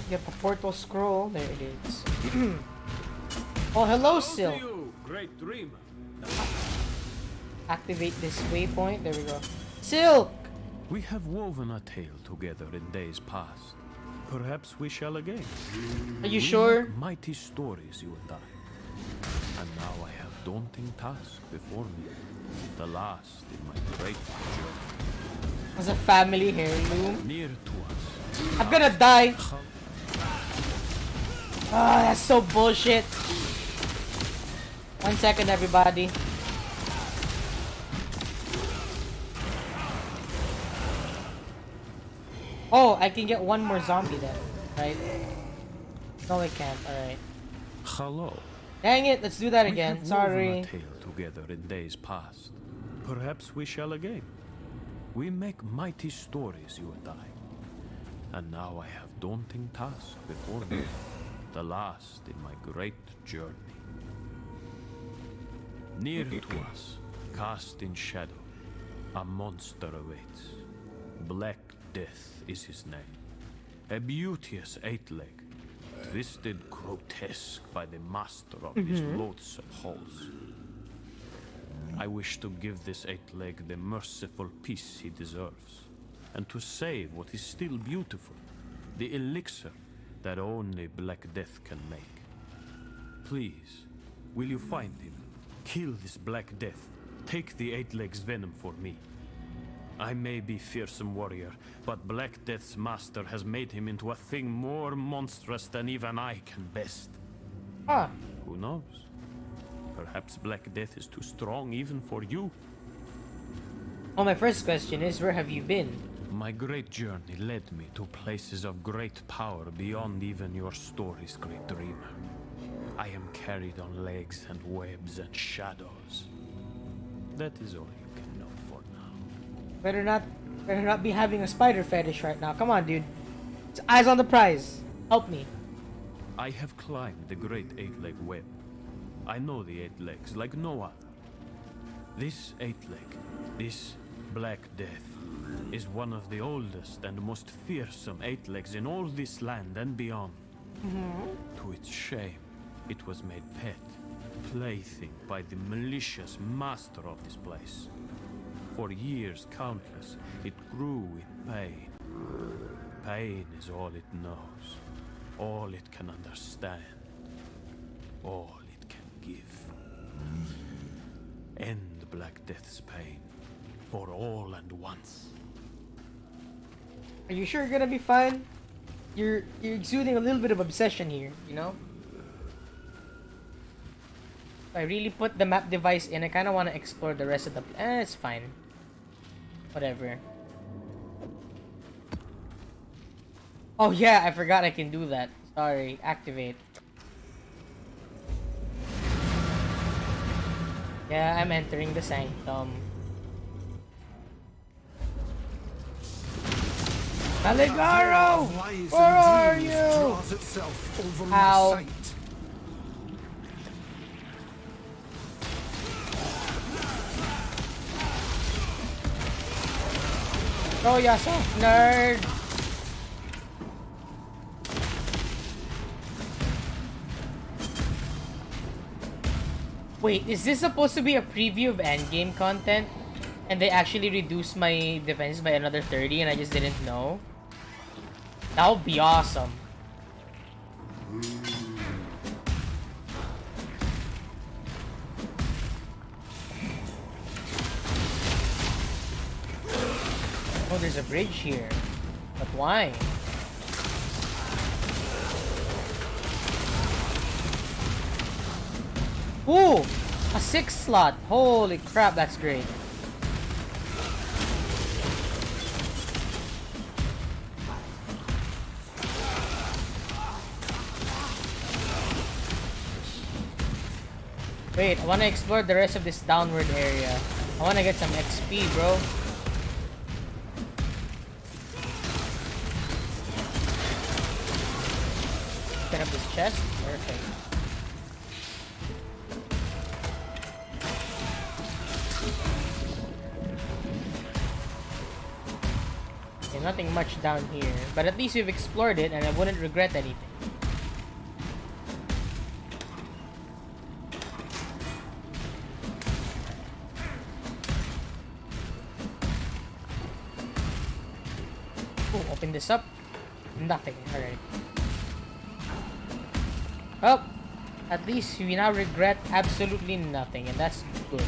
Get the portal scroll. There it is. Oh, hello, Sil. Great dreamer. Activate this waypoint. There we go. Silk! We have woven a tale together in days past. Perhaps we shall again. Are you sure? Make mighty stories, you and I. And now I have daunting task before me. The last in my great journey. As a family heirloom. Near to us. I'm gonna die. Ah, that's so bullshit. 1 second, everybody. Oh, I can get one more zombie then, right? No, I can't. Alright. Hello. Dang it, let's do that We again. have Sorry. woven a tale together in days past. Perhaps we shall again. We make mighty stories, you and I. And now I have daunting task before me. The last in my great journey. Near to us, cast in shadow, a monster awaits. Black Death is his name. A beauteous eight-leg, twisted grotesque by the master of his loathsome halls. I wish to give this eight-leg the merciful peace he deserves, and to save what is still beautiful, the elixir that only Black Death can make. Please, Will you find him? Kill this Black Death. Take the Eight Legs venom for me. I may be fearsome warrior, but Black Death's master has made him into a thing more monstrous than even I can best. Ah, Who knows? Perhaps Black Death is too strong even for you. well, my first question is, where have you been? My great journey led me to places of great power beyond even your story's great dreamer. I am carried on legs and webs and shadows. That is all you can know for now. Better not be having a spider fetish right now. Come on, dude. It's eyes on the prize. Help me. I have climbed the great eight-leg web. I know the eight legs like no other. This eight-leg, this Black Death, is one of the oldest and most fearsome eight legs in all this land and beyond. To its shame, it was made pet, plaything by the malicious master of this place. For years countless, it grew in pain. Pain is all it knows, all it can understand, all it can give. End Black Death's pain, for all and once. Are you sure you're gonna be fine? You're exuding a little bit of obsession here, you know? If I really put the map device in, I kind of want to explore the rest of the... it's fine. Whatever. Oh yeah, I forgot I can do that. Sorry, activate. Yeah, I'm entering the sanctum. Caligaro! Lies Where and are dreams you? draws itself over Ow. my sight. Throw yourself, nerd! Wait, is this supposed to be a preview of endgame content? And they actually reduced my defense by another 30 and I just didn't know? That would be awesome. Oh, there's a bridge here. But why? Ooh! A 6 slot! Holy crap, that's great. Wait, I want to explore the rest of this downward area. I want to get some XP, bro. Open up this chest. Perfect. Okay, nothing much down here. But at least we've explored it and I wouldn't regret anything. Oh, open this up. Nothing. Alright. Well, at least we now regret absolutely nothing, and that's good.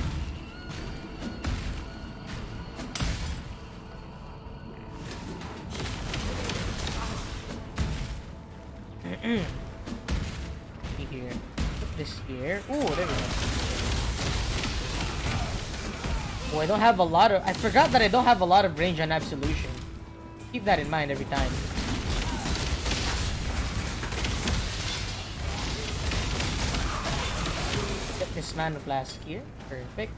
See here. Put this here. Ooh, there we go. Oh, I don't have a lot of... I forgot that I don't have a lot of range on Absolution. Keep that in mind every time. Get this mana flask here. Perfect.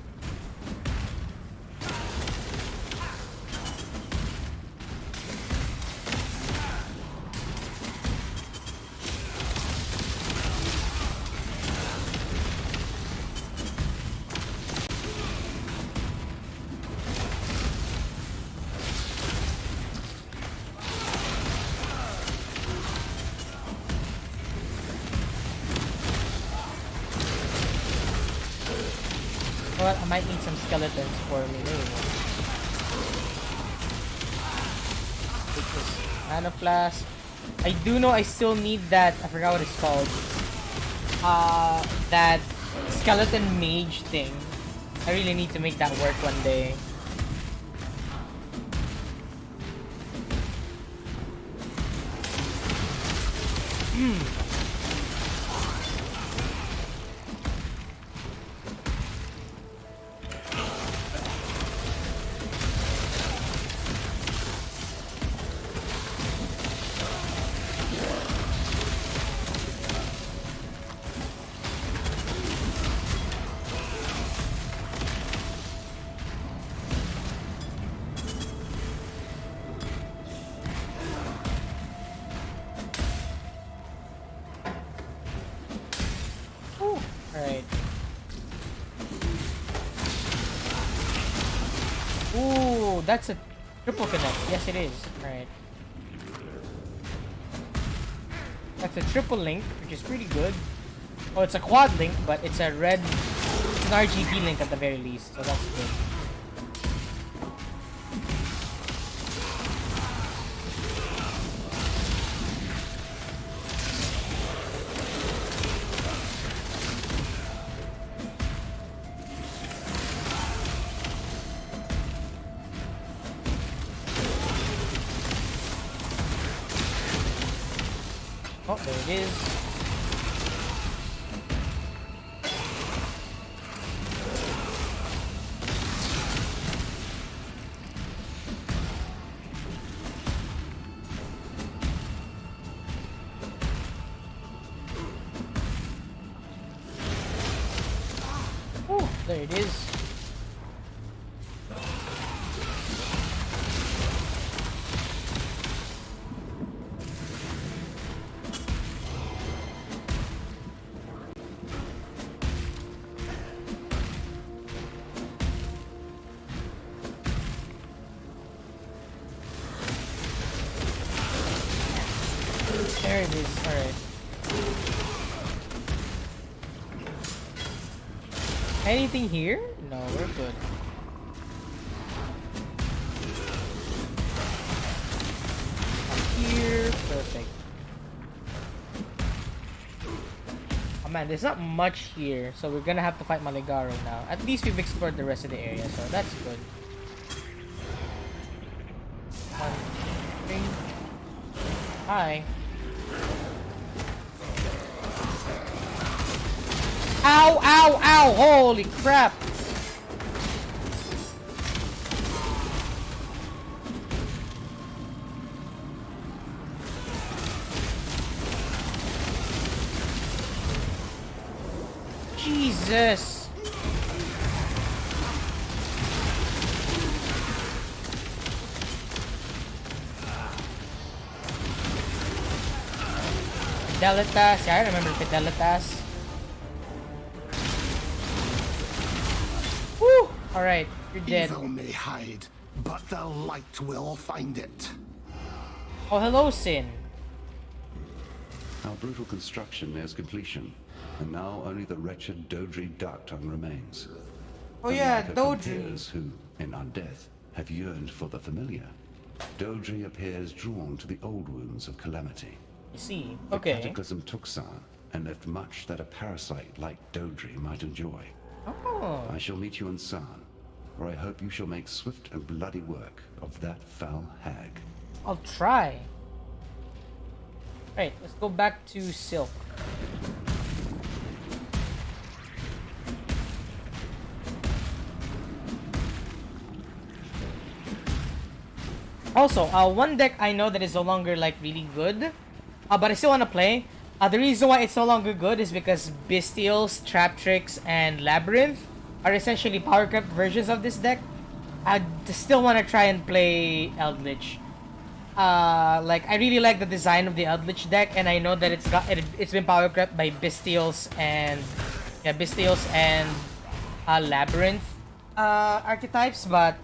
Well, I might need some skeletons for me. Take this mana flask. I do know I still need that. I forgot what it's called. That skeleton mage thing. I really need to make that work one day. Alright. Ooh, that's a triple connect. Yes, it is. Alright. That's a triple link, which is pretty good. Oh, it's a quad link, but it's a red... It's an RGB link at the very least, so that's good. Oh, there it is. Oh, there it is. There it is. Alright. Anything here? No, we're good. Up here. Perfect. Oh man, there's not much here, so we're gonna have to fight Maligaro now. At least we've explored the rest of the area, so that's good. 1, 2, 3. Hi. Ow, ow, ow! Holy crap! Jesus! Fidelitas. Yeah, I remember Fidelitas. Woo! Alright, you're dead. Evil may hide, but the light will find it. Oh, hello, Sin. Our brutal construction nears completion, and now only the wretched Dodri Darktongue remains. Oh yeah, Unlike her Dodri. compeers who, in undeath, have yearned for the familiar, Dodri appears drawn to the old wounds of calamity. You see, The okay. cataclysm took Sar, and left much that a parasite like Dodri might enjoy. Oh. I shall meet you in Sarn, where I hope you shall make swift and bloody work of that foul hag. I'll try. Right, let's go back to Silk. Also, one deck I know that is no longer like really good, but I still want to play. The reason why it's no longer good is because Bestials, Trap Tricks, and Labyrinth are essentially power crept versions of this deck. I still want to try and play Eldritch. Like I really like the design of the Eldritch deck, and I know that it's been power crept by Bestials and Labyrinth archetypes, but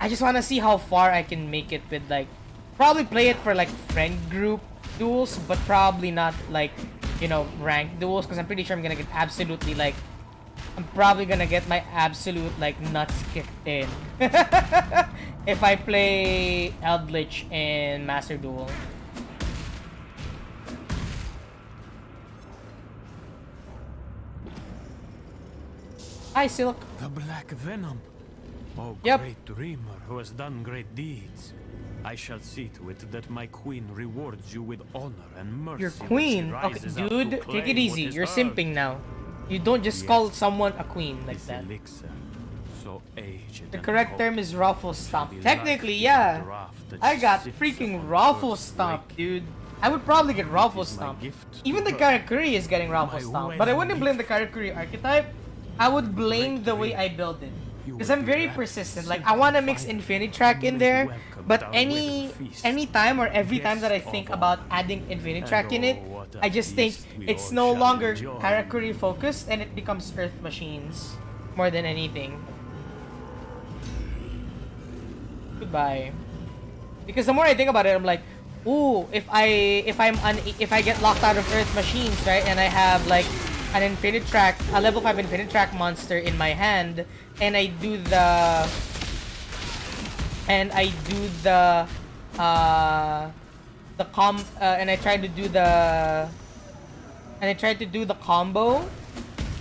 I just want to see how far I can make it with like probably play it for like friend group duels, but probably not like, you know, ranked duels, because I'm pretty sure I'm gonna get absolutely like I'm probably gonna get my absolute like nuts kicked in if I play Eldritch in Master Duel. Hi, Silk. The Black Venom. Oh, Yep. great dreamer who has done great deeds. I shall see to it that my queen rewards you with honor and mercy. Your when she queen. Okay, rises up to dude, take claim it what easy. is You're hers. simping now. You don't just call Yes. someone a queen like This that. elixir, so aged The and correct cold, term is raffle shall stomp. be Technically, life-giving yeah. draught that I got sits freaking upon raffle earth's stomp, lake. dude. I would probably get raffle is my stomp. gift Even to the her. Karakuri is getting raffle My stomp. But I wouldn't wedding blame the Karakuri archetype. I would blame Great the way dream. I build it. You Because will I'm be very wrapped persistent. Like, safe I want to in mix fire. Infinity Track in Made there. welcome But down any with a feast. time or every time that I Guest think of about honor. adding Infinity And Track in it, oh, what a I just think feast we it's all no shall longer enjoy. Karakuri focused and it becomes Earth Machines more than anything. Goodbye. Because the more I think about it, I'm like, ooh, if I get locked out of Earth Machines, right, and I have like an Infinite Track, a level 5 Infinite Track monster in my hand, and I do the and I try to do the combo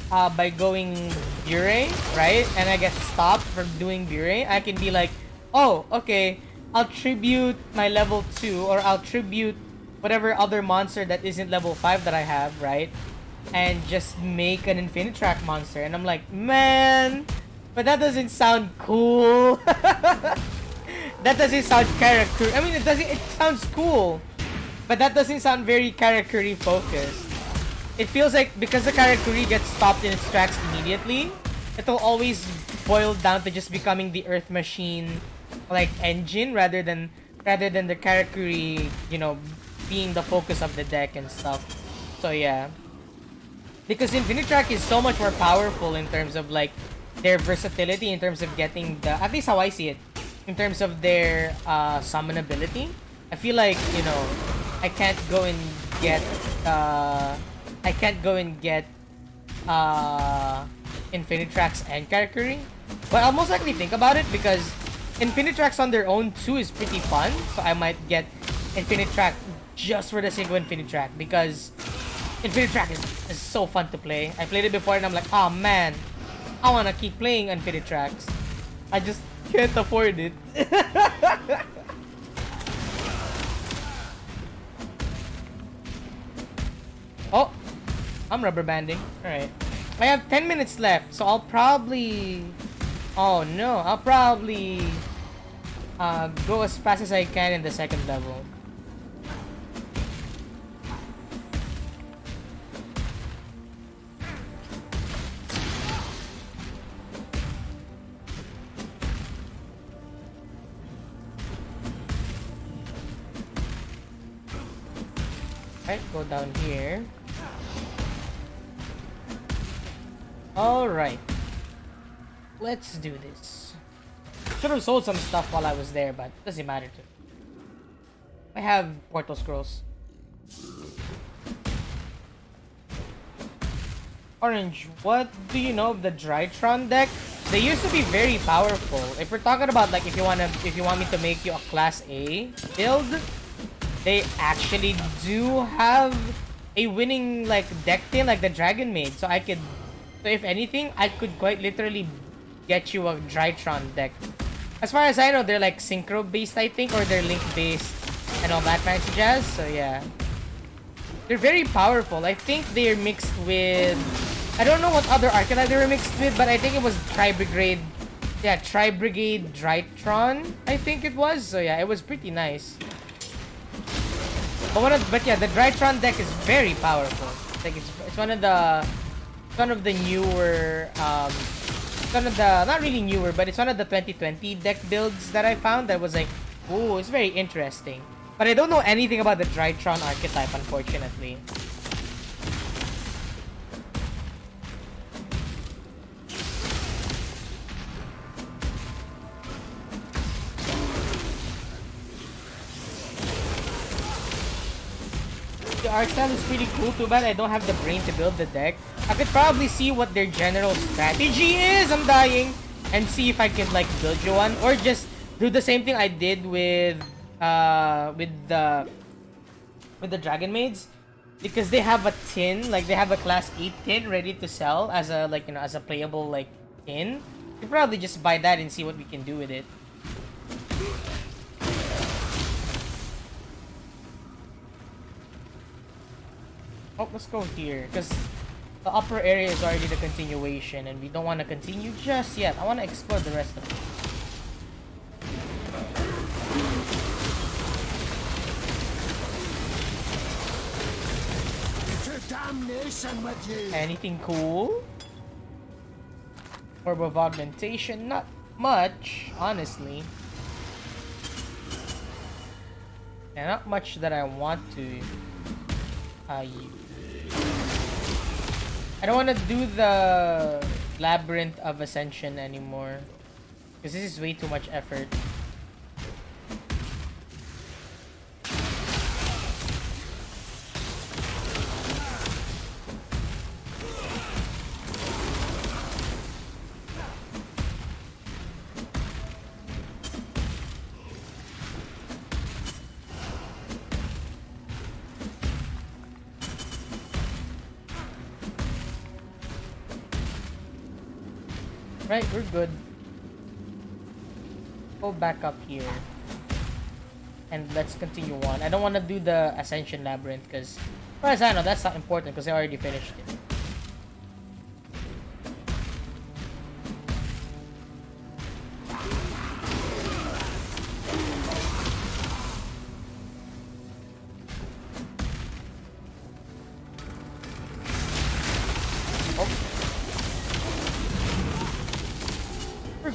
by going Bure, right? And I get stopped from doing Bure. I can be like, oh, okay, I'll tribute my level 2, or I'll tribute whatever other monster that isn't level 5 that I have, right? And just make an Infinite Track monster. And I'm like, man, but that doesn't sound cool. That doesn't sound character. I mean, it sounds cool, but that doesn't sound very Karakuri focused. It feels like because the Karakuri gets stopped in its tracks immediately, it'll always boil down to just becoming the Earth Machine like engine rather than the Karakuri, you know, being the focus of the deck and stuff. So yeah. Because Infinite Track is so much more powerful in terms of like their versatility, in terms of getting the, at least how I see it, in terms of their summon ability. I feel like, you know, I can't go and get Infinite Tracks and Karakuri. But I'll most likely think about it because Infinite Tracks on their own too is pretty fun. So I might get Infinite Track just for the sake of Infinite Track because Infinite Track is so fun to play. I played it before and I'm like, oh man, I wanna keep playing Infinite Tracks. I just can't afford it. Oh, I'm rubber banding. Alright. I have 10 minutes left, so I'll probably... Oh no, I'll probably go as fast as I can in the second level. Alright, go down here. Alright. Let's do this. Should have sold some stuff while I was there, but it doesn't matter to me. I have Portal Scrolls. Orange, what do you know of the Drytron deck? They used to be very powerful. If we're talking about like if you want me to make you a class A build, they actually do have a winning like deck team like the Dragon Maid. So if anything, I could quite literally get you a Drytron deck. As far as I know, they're like synchro based, I think, or they're link based and all that fancy jazz. So yeah, they're very powerful. I think they're mixed with, I don't know what other archetype they were mixed with, but I think it was Tri-Brigade. Yeah, Tri-Brigade Drytron, I think it was. So yeah, it was pretty nice. But yeah, the Drytron deck is very powerful. Like it's one of the newer not really newer, but it's one of the 2020 deck builds that I found that was like, ooh, it's very interesting. But I don't know anything about the Drytron archetype, unfortunately. The art style is pretty cool, too bad I don't have the brain to build the deck. I could probably see what their general strategy is, I'm dying, and see if I can like build you one, or just do the same thing I did with the Dragon Maids, because they have a tin, like they have a class 8 tin ready to sell as a, like, you know, as a playable like in. We'll probably just buy that and see what we can do with it. Oh, let's go here, because the upper area is already the continuation, and we don't want to continue just yet. I want to explore the rest of it. To damnation with you! Anything cool? Orb of augmentation? Not much, honestly. Yeah, not much that I want to use. I don't want to do the Labyrinth of Ascension anymore, because this is way too much effort. Right, we're good. Go back up here. And let's continue on. I don't want to do the Ascension Labyrinth because, as far as I know, that's not important because I already finished it.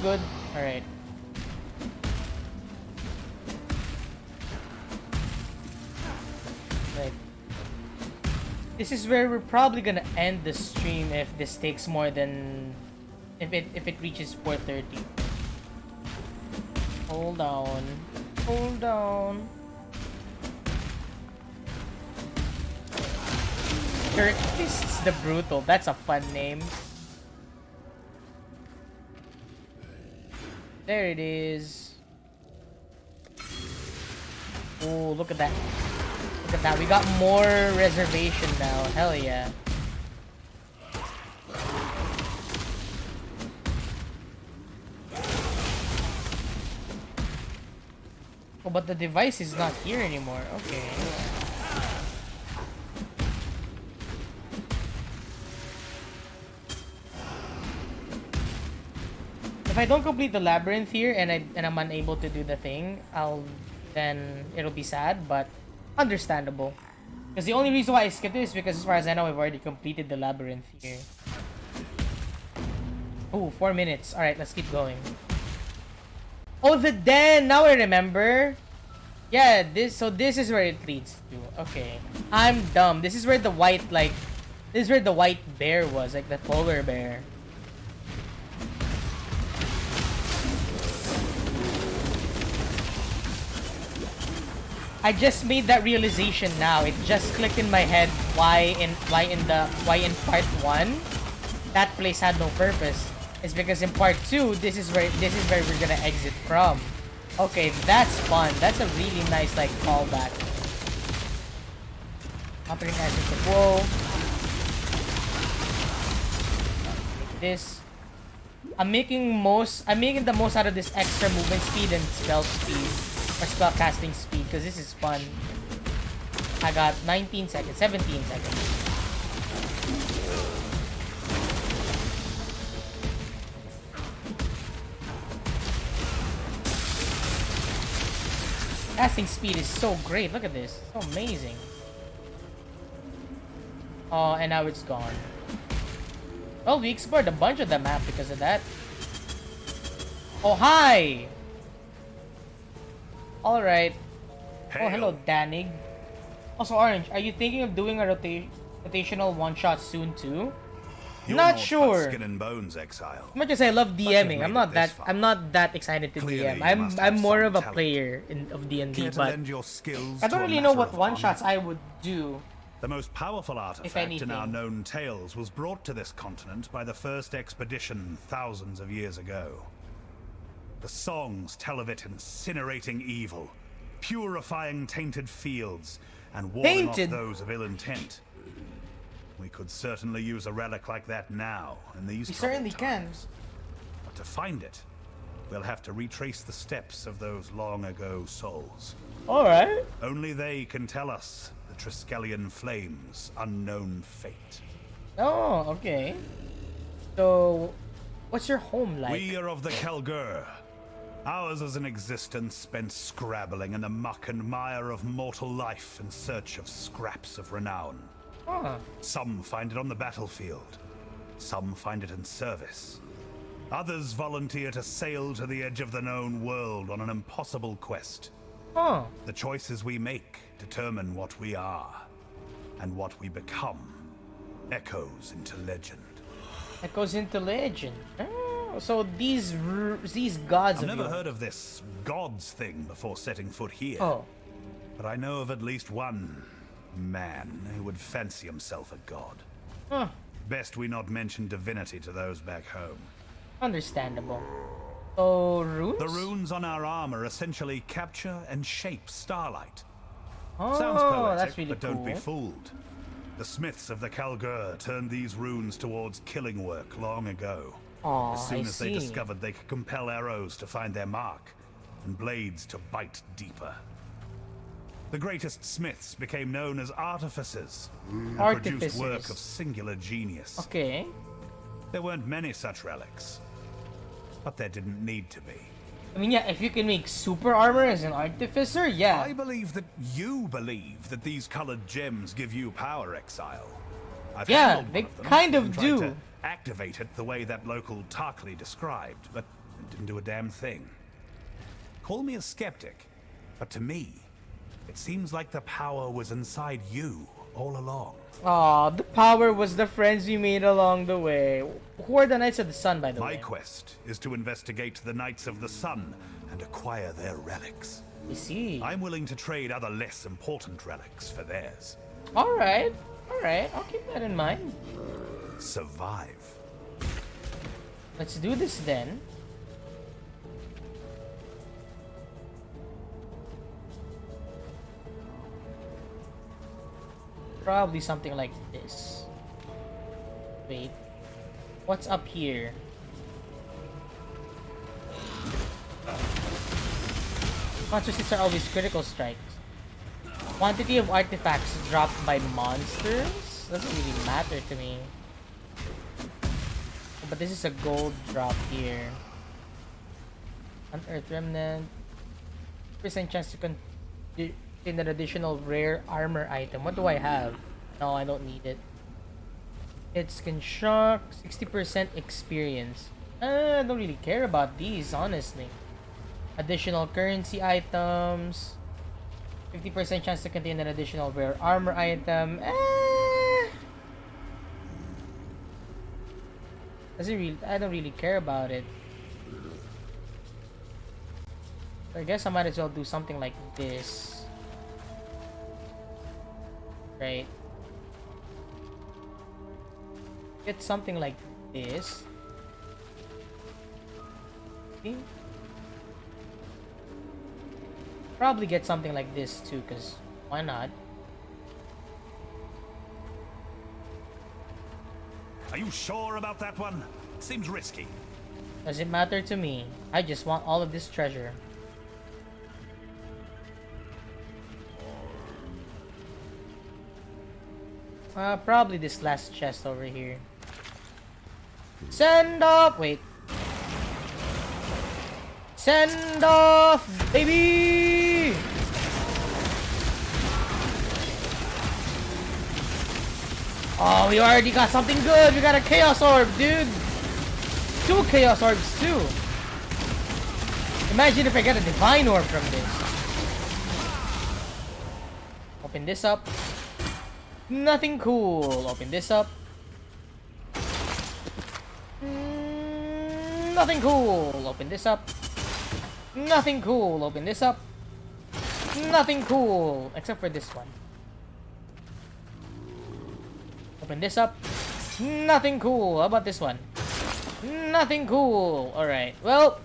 Good. Alright. Right. This is where we're probably gonna end the stream if this takes more than... If it reaches 4:30. Hold on. Hold on. Curtis the Brutal. That's a fun name. There it is. Oh, look at that. Look at that. We got more reservation now. Hell yeah. Oh, but the device is not here anymore. Okay. If I don't complete the labyrinth here and I'm unable to do the thing, then it'll be sad, but understandable. Because the only reason why I skipped it is because, as far as I know, I've already completed the labyrinth here. Oh, 4 minutes. Alright, let's keep going. Oh, the den! Now I remember. Yeah, this is where it leads to. Okay. I'm dumb. This is where the white, this is where the white bear was, like the polar bear. I just made that realization now. It just clicked in my head why in part 1 that place had no purpose. It's because in part 2 this is where we're gonna exit from. Okay, that's fun. That's a really nice callback. Operating as a whoa. This. I'm making the most out of this extra movement speed and spell speed. Or spell casting speed, because this is fun. I got 19 seconds, 17 seconds. Casting speed is so great. Look at this. So amazing. Oh, and now it's gone. Well, we explored a bunch of the map because of that. Oh, hi! Alright. Oh, hello, Danig. Also, Orange, are you thinking of doing a rotational one-shot soon, too? Not sure. Skin and bones, Exile. As much as I love DMing, I'm not that excited to DM. I'm more of a player of D&D, but I don't really know what one-shots I would do. The most powerful artifact in our known tales was brought to this continent by the first expedition thousands of years ago. The songs tell of it incinerating evil, purifying tainted fields, and warding off those of ill intent. We could certainly use a relic like that now in these times. We certainly can. But to find it, we'll have to retrace the steps of those long-ago souls. Alright. Only they can tell us the Triskelion Flame's unknown fate. Oh, okay. So, what's your home like? We are of the Kelgur. Ours is an existence spent scrabbling in the muck and mire of mortal life in search of scraps of renown. Huh. Some find it on the battlefield. Some find it in service. Others volunteer to sail to the edge of the known world on an impossible quest. Huh. The choices we make determine what we are, and what we become echoes into legend. Echoes into legend. Oh, so these gods I've of never yours. heard of this gods thing before setting foot here. Oh. But I know of at least one man who would fancy himself a god. Huh. Best we not mention divinity to those back home. Understandable. So, runes? The runes on our armor essentially capture and shape starlight. Oh, Sounds poetic, that's really but don't cool. be fooled. The smiths of the Kelgur turned these runes towards killing work long ago. Oh, As soon I as they see. discovered they could compel arrows to find their mark, and blades to bite deeper. The greatest smiths became known as artificers, and produced work Artificers. of singular genius. Okay. There weren't many such relics, but there didn't need to be. I mean, yeah, if you can make super armor as an artificer, yeah. I believe that you believe that these colored gems give you power, Exile. I've Yeah, handled one they of them kind of and tried do. to activate it the way that local Tarkly described, but it didn't do a damn thing. Call me a skeptic, but to me, it seems like the power was inside you all along. Aw, the power was the friends we made along the way. Who are the Knights of the Sun, by the My way? quest is to investigate the Knights of the Sun and acquire their relics. I see. I'm willing to trade other less important relics for theirs. Alright. Alright, I'll keep that in mind. Survive. Let's do this then. Probably something like this. Wait. What's up here? Monster hits are always critical strikes. Quantity of artifacts dropped by monsters? Doesn't really matter to me. But this is a gold drop here. Unearthed remnant. % chance to in an additional rare armor item. What do I have? No, I don't need it. It's can shock. 60% experience. I don't really care about these, honestly. Additional currency items. 50% chance to contain an additional rare armor item. I don't really care about it. So I guess I might as well do something like this. Right. Get something like this. See? Probably get something like this too, because why not? Are you sure about that one? Seems risky. Doesn't matter to me. I just want all of this treasure. Probably this last chest over here. Send off! Wait. Send off, baby! Oh, we already got something good. We got a Chaos Orb, dude. 2 Chaos Orbs, too. Imagine if I get a Divine Orb from this. Open this up. Nothing cool. Open this up. Nothing cool. Open this up. Nothing cool. Open this up. Nothing cool. Except for this one. Open this up. Nothing cool. How about this one? Nothing cool. Alright. Well,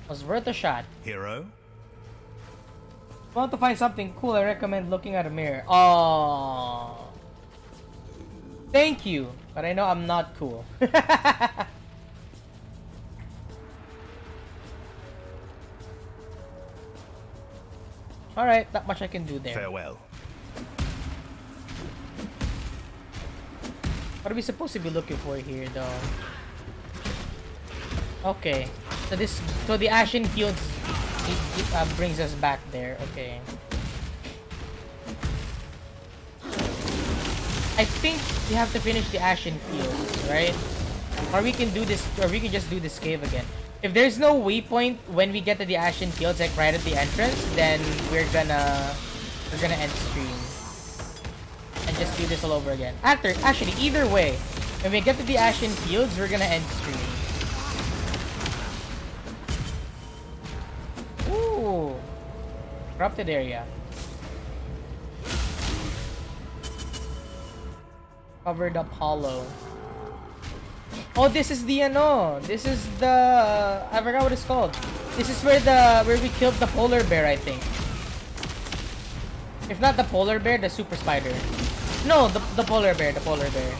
was worth a shot. Hero? If you want to find something cool, I recommend looking at a mirror. Oh. Thank you. But I know I'm not cool. Alright, not much I can do there. Farewell. What are we supposed to be looking for here, though? Okay. So the Ashen Fields brings us back there. Okay. I think we have to finish the Ashen Fields, right? Or we can do this, or we can just do this cave again. If there's no waypoint when we get to the Ashen Fields, like right at the entrance, then we're gonna end stream and just do this all over again. Actually, either way, when we get to the Ashen Fields, we're gonna end stream. Ooh, corrupted area. Covered up hollow. Oh, this is the this is the I forgot what it's called. This is where we killed the polar bear, I think. If not the polar bear, the super spider. No, the polar bear, the polar bear.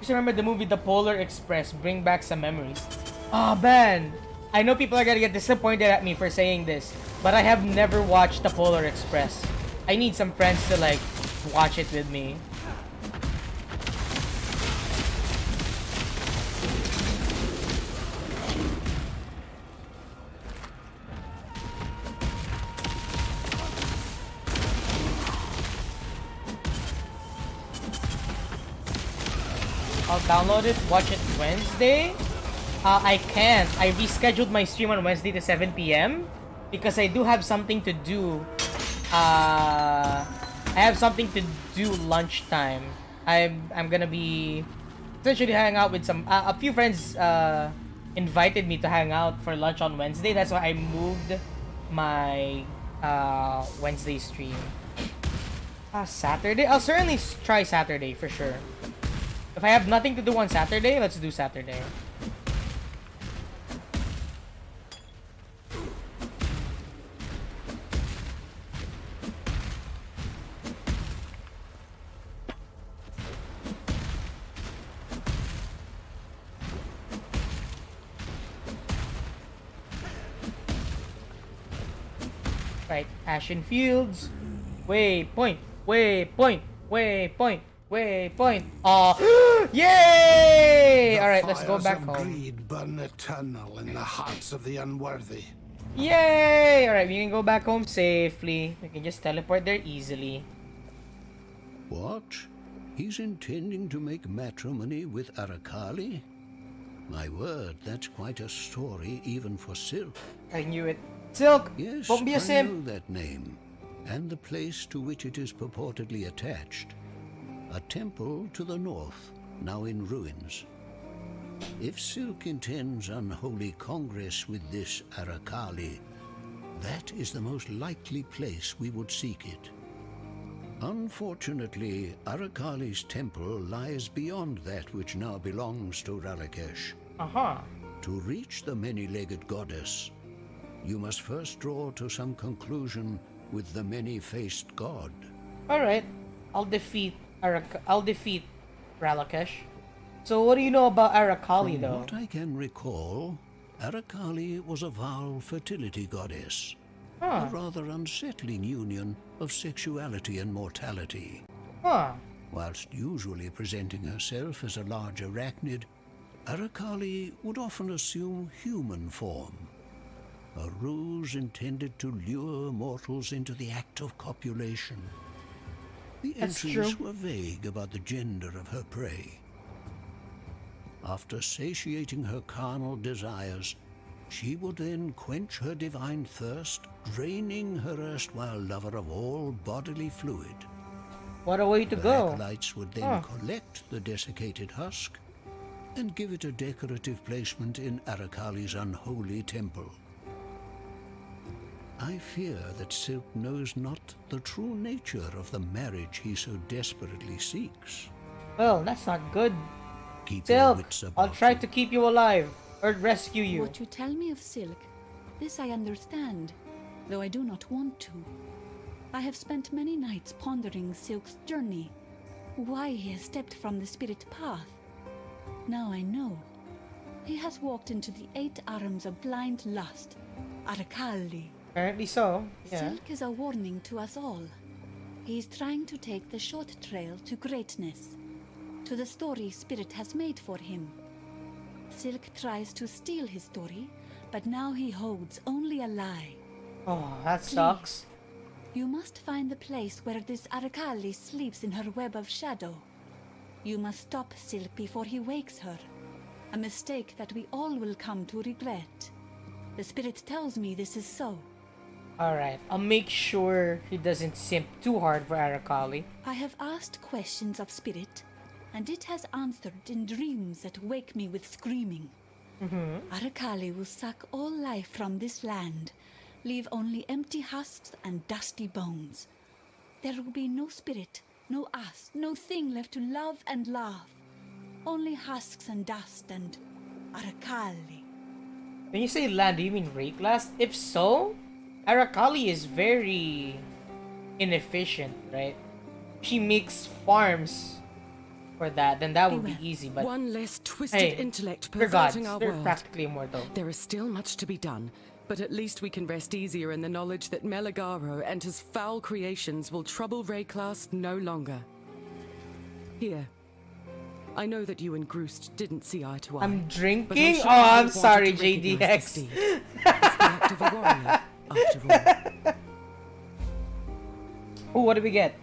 Remember the movie The Polar Express, bring back some memories. Oh man, I know people are gonna get disappointed at me for saying this, but I have never watched The Polar Express. I need some friends to like watch it with me. I'll download it, watch it Wednesday. I can't. I rescheduled my stream on Wednesday to 7 p.m. because I do have something to do. I have something to do lunchtime. I'm gonna be essentially hanging out with some a few friends invited me to hang out for lunch on Wednesday. That's why I moved my Wednesday stream. Saturday? I'll certainly try Saturday for sure. If I have nothing to do on Saturday, let's do Saturday. Right, Ashen Fields. Waypoint, waypoint, waypoint. Waypoint. Oh, yay! All right, let's go back home. Greed burn eternal in the hearts of the unworthy. Yay! All right, we can go back home safely. We can just teleport there easily. What? He's intending to make matrimony with Arakali? My word, that's quite a story even for Silk. I knew it. Silk, yes, don't be a simp. I know that name, and the place to which it is purportedly attached. A temple to the north, now in ruins. If Silk intends unholy congress with this Arakali, that is the most likely place we would seek it. Unfortunately, Arakali's temple lies beyond that which now belongs to Ralakesh. To reach the many-legged goddess, you must first draw to some conclusion with the many-faced god. Alright, I'll defeat Ralakesh. So what do you know about Arakali, though? From what I can recall, Arakali was a vile fertility goddess. A rather unsettling union of sexuality and mortality. Whilst usually presenting herself as a large arachnid, Arakali would often assume human form. A ruse intended to lure mortals into the act of copulation. The entries were vague about the gender of her prey. After satiating her carnal desires, she would then quench her divine thirst, draining her erstwhile lover of all bodily fluid. What a way to go. Acolytes would then collect the desiccated husk and give it a decorative placement in Arakali's unholy temple. I fear that Silk knows not the true nature of the marriage he so desperately seeks. Well, that's not good. Keep Silk, I'll try to keep you alive, or rescue you. What you tell me of Silk, this I understand. though I do not want to. I have spent many nights pondering Silk's journey, why he has stepped from the spirit path. Now I know. He has walked into the 8 arms of blind lust, Arakali. Apparently so, yeah. Silk is a warning to us all. He is trying to take the short trail to greatness, to the story Spirit has made for him. Silk tries to steal his story, but now he holds only a lie. Oh, that sucks. You must find the place where this Arakali sleeps in her web of shadow. You must stop Silk before he wakes her. A mistake that we all will come to regret. The spirit tells me this is so. Alright, I'll make sure he doesn't simp too hard for Arakali. I have asked questions of spirit, and it has answered in dreams that wake me with screaming. Arakali will suck all life from this land, leave only empty husks and dusty bones. There will be no spirit, no us, no thing left to love and laugh. Only husks and dust and Arakali. When you say land, do you mean Rayclast? If so, Arakali is very inefficient, right? She makes farms for that, then that would be easy, but... One less twisted intellect they're gods. perverting our They're world. practically immortal. There is still much to be done, but at least we can rest easier in the knowledge that Meligaro and his foul creations will trouble Rayclast no longer. Here. I know that you and Groost didn't see eye to eye. I'm but drinking? sure Oh, I'm you wanted sorry, to recognize the JDX. steed. It's the act of a warrior, after all. Oh, what do we get?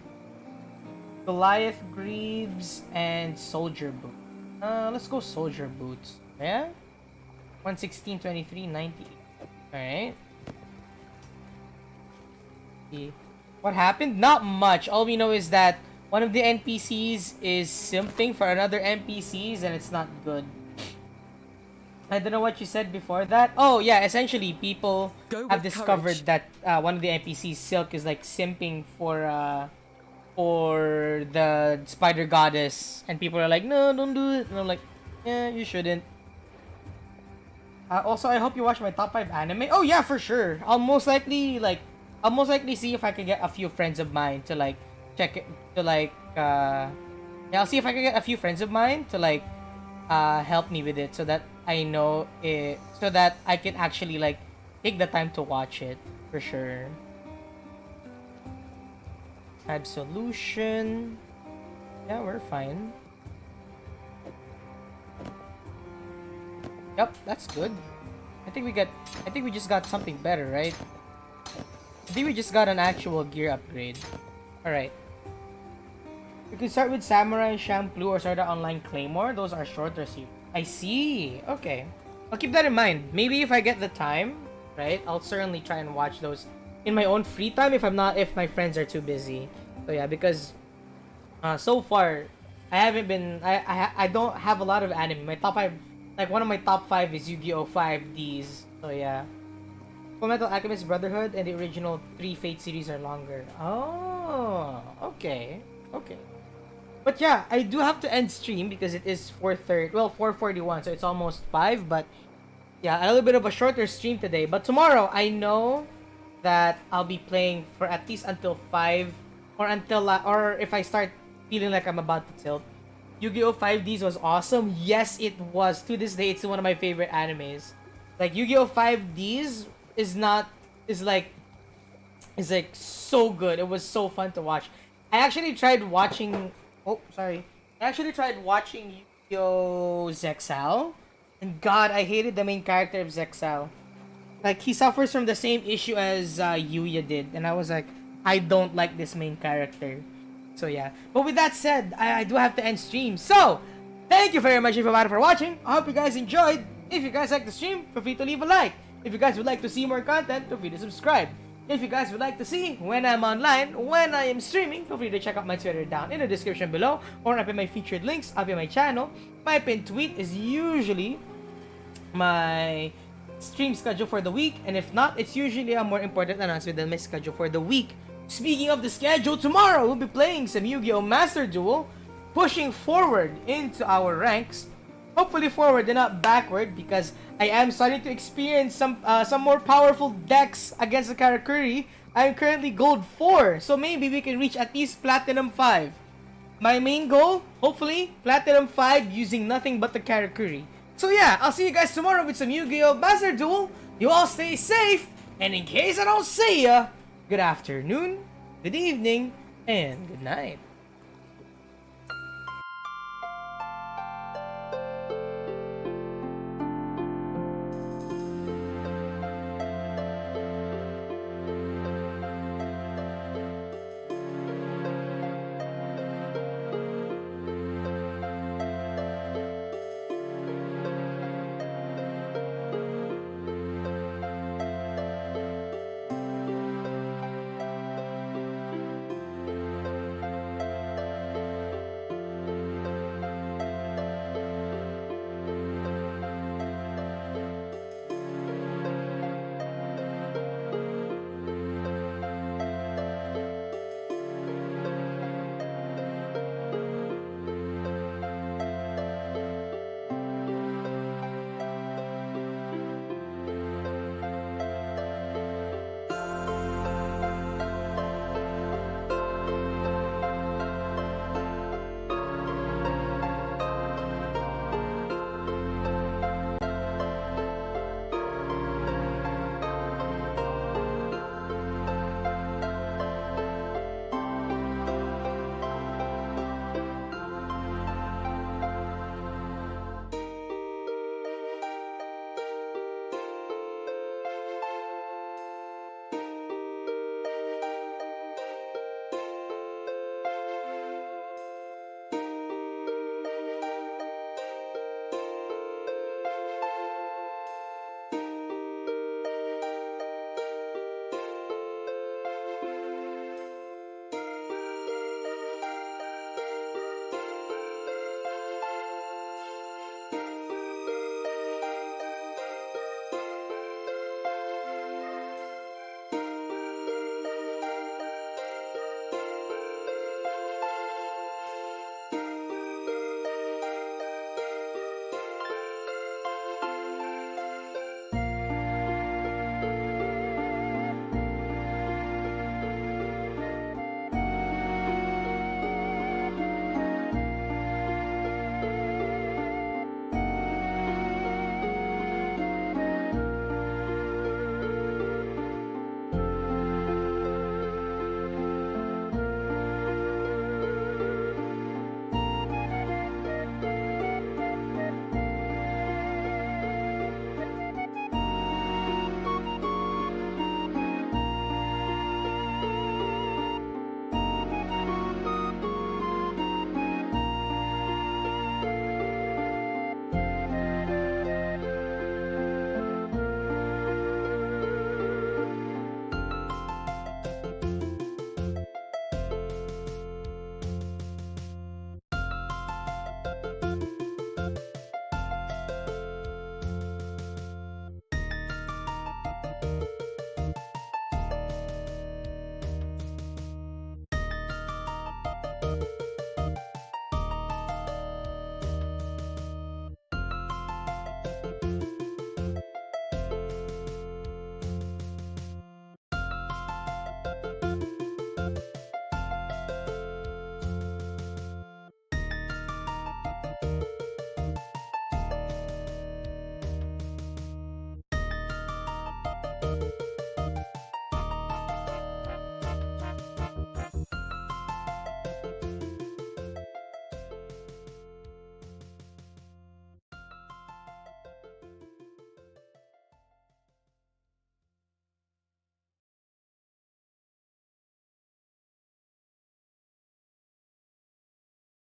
Goliath Greaves and Soldier Boot. Let's go Soldier Boots. Yeah? 116, 23, 90. Alright. What happened? Not much. All we know is that one of the NPCs is simping for another NPCs and it's not good. I don't know what you said before that. Oh yeah, essentially people have discovered that one of the NPCs, Silk, is like simping for the spider goddess, and people are like, no, don't do it. And I'm like, yeah, you shouldn't. Also, I hope you watch my top 5 anime. Oh yeah, for sure. I'll most likely see if I can get a few friends of mine to like check it, to like yeah, I'll see if I can get a few friends of mine to like help me with it, so that I know it, so that I can actually like take the time to watch it for sure. Absolution. Yeah, we're fine. Yep, that's good. I think we just got something better, right? I think we just got an actual gear upgrade. Alright. We can start with Samurai Champloo or Sword Art Online Claymore. Those are shorter series. I see. Okay. I'll keep that in mind. Maybe if I get the time, right? I'll certainly try and watch those in my own free time if my friends are too busy. So yeah, because so far I haven't been I don't have a lot of anime. My top 5, like one of my top 5 is Yu-Gi-Oh! 5Ds. So yeah. Fullmetal Alchemist Brotherhood and the original 3 Fate series are longer. Oh, okay. Okay. But yeah, I do have to end stream because it is 4:30. Well, 4:41, so it's almost 5. But yeah, a little bit of a shorter stream today. But tomorrow, I know that I'll be playing for at least until 5, or until or if I start feeling like I'm about to tilt. Yu-Gi-Oh! 5Ds was awesome. Yes, it was. To this day, it's one of my favorite animes. Like Yu-Gi-Oh! 5Ds is like so good. It was so fun to watch. I actually tried watching. Oh, sorry. I actually tried watching Yu-Gi-Oh! Exile, and God, I hated the main character of Exile. Like, he suffers from the same issue as Yuya did, and I was like, I don't like this main character. So yeah. But with that said, I do have to end stream. So, thank you very much everybody for watching. I hope you guys enjoyed. If you guys like the stream, feel free to leave a like. If you guys would like to see more content, feel free to subscribe. If you guys would like to see when I'm online, when I am streaming, feel free to check out my Twitter down in the description below, or up in my featured links, up in my channel. My pinned tweet is usually my stream schedule for the week, and if not, it's usually a more important announcement than my schedule for the week. Speaking of the schedule, tomorrow we'll be playing some Yu-Gi-Oh! Master Duel, pushing forward into our ranks. hopefully forward and not backward, because I am starting to experience some more powerful decks against the Karakuri. I'm currently gold 4, so maybe we can reach at least platinum 5. My main goal, hopefully, platinum 5 using nothing but the Karakuri. So yeah, I'll see you guys tomorrow with some Yu-Gi-Oh! Bazaar Duel. You all stay safe, and in case I don't see ya, good afternoon, good evening, and good night.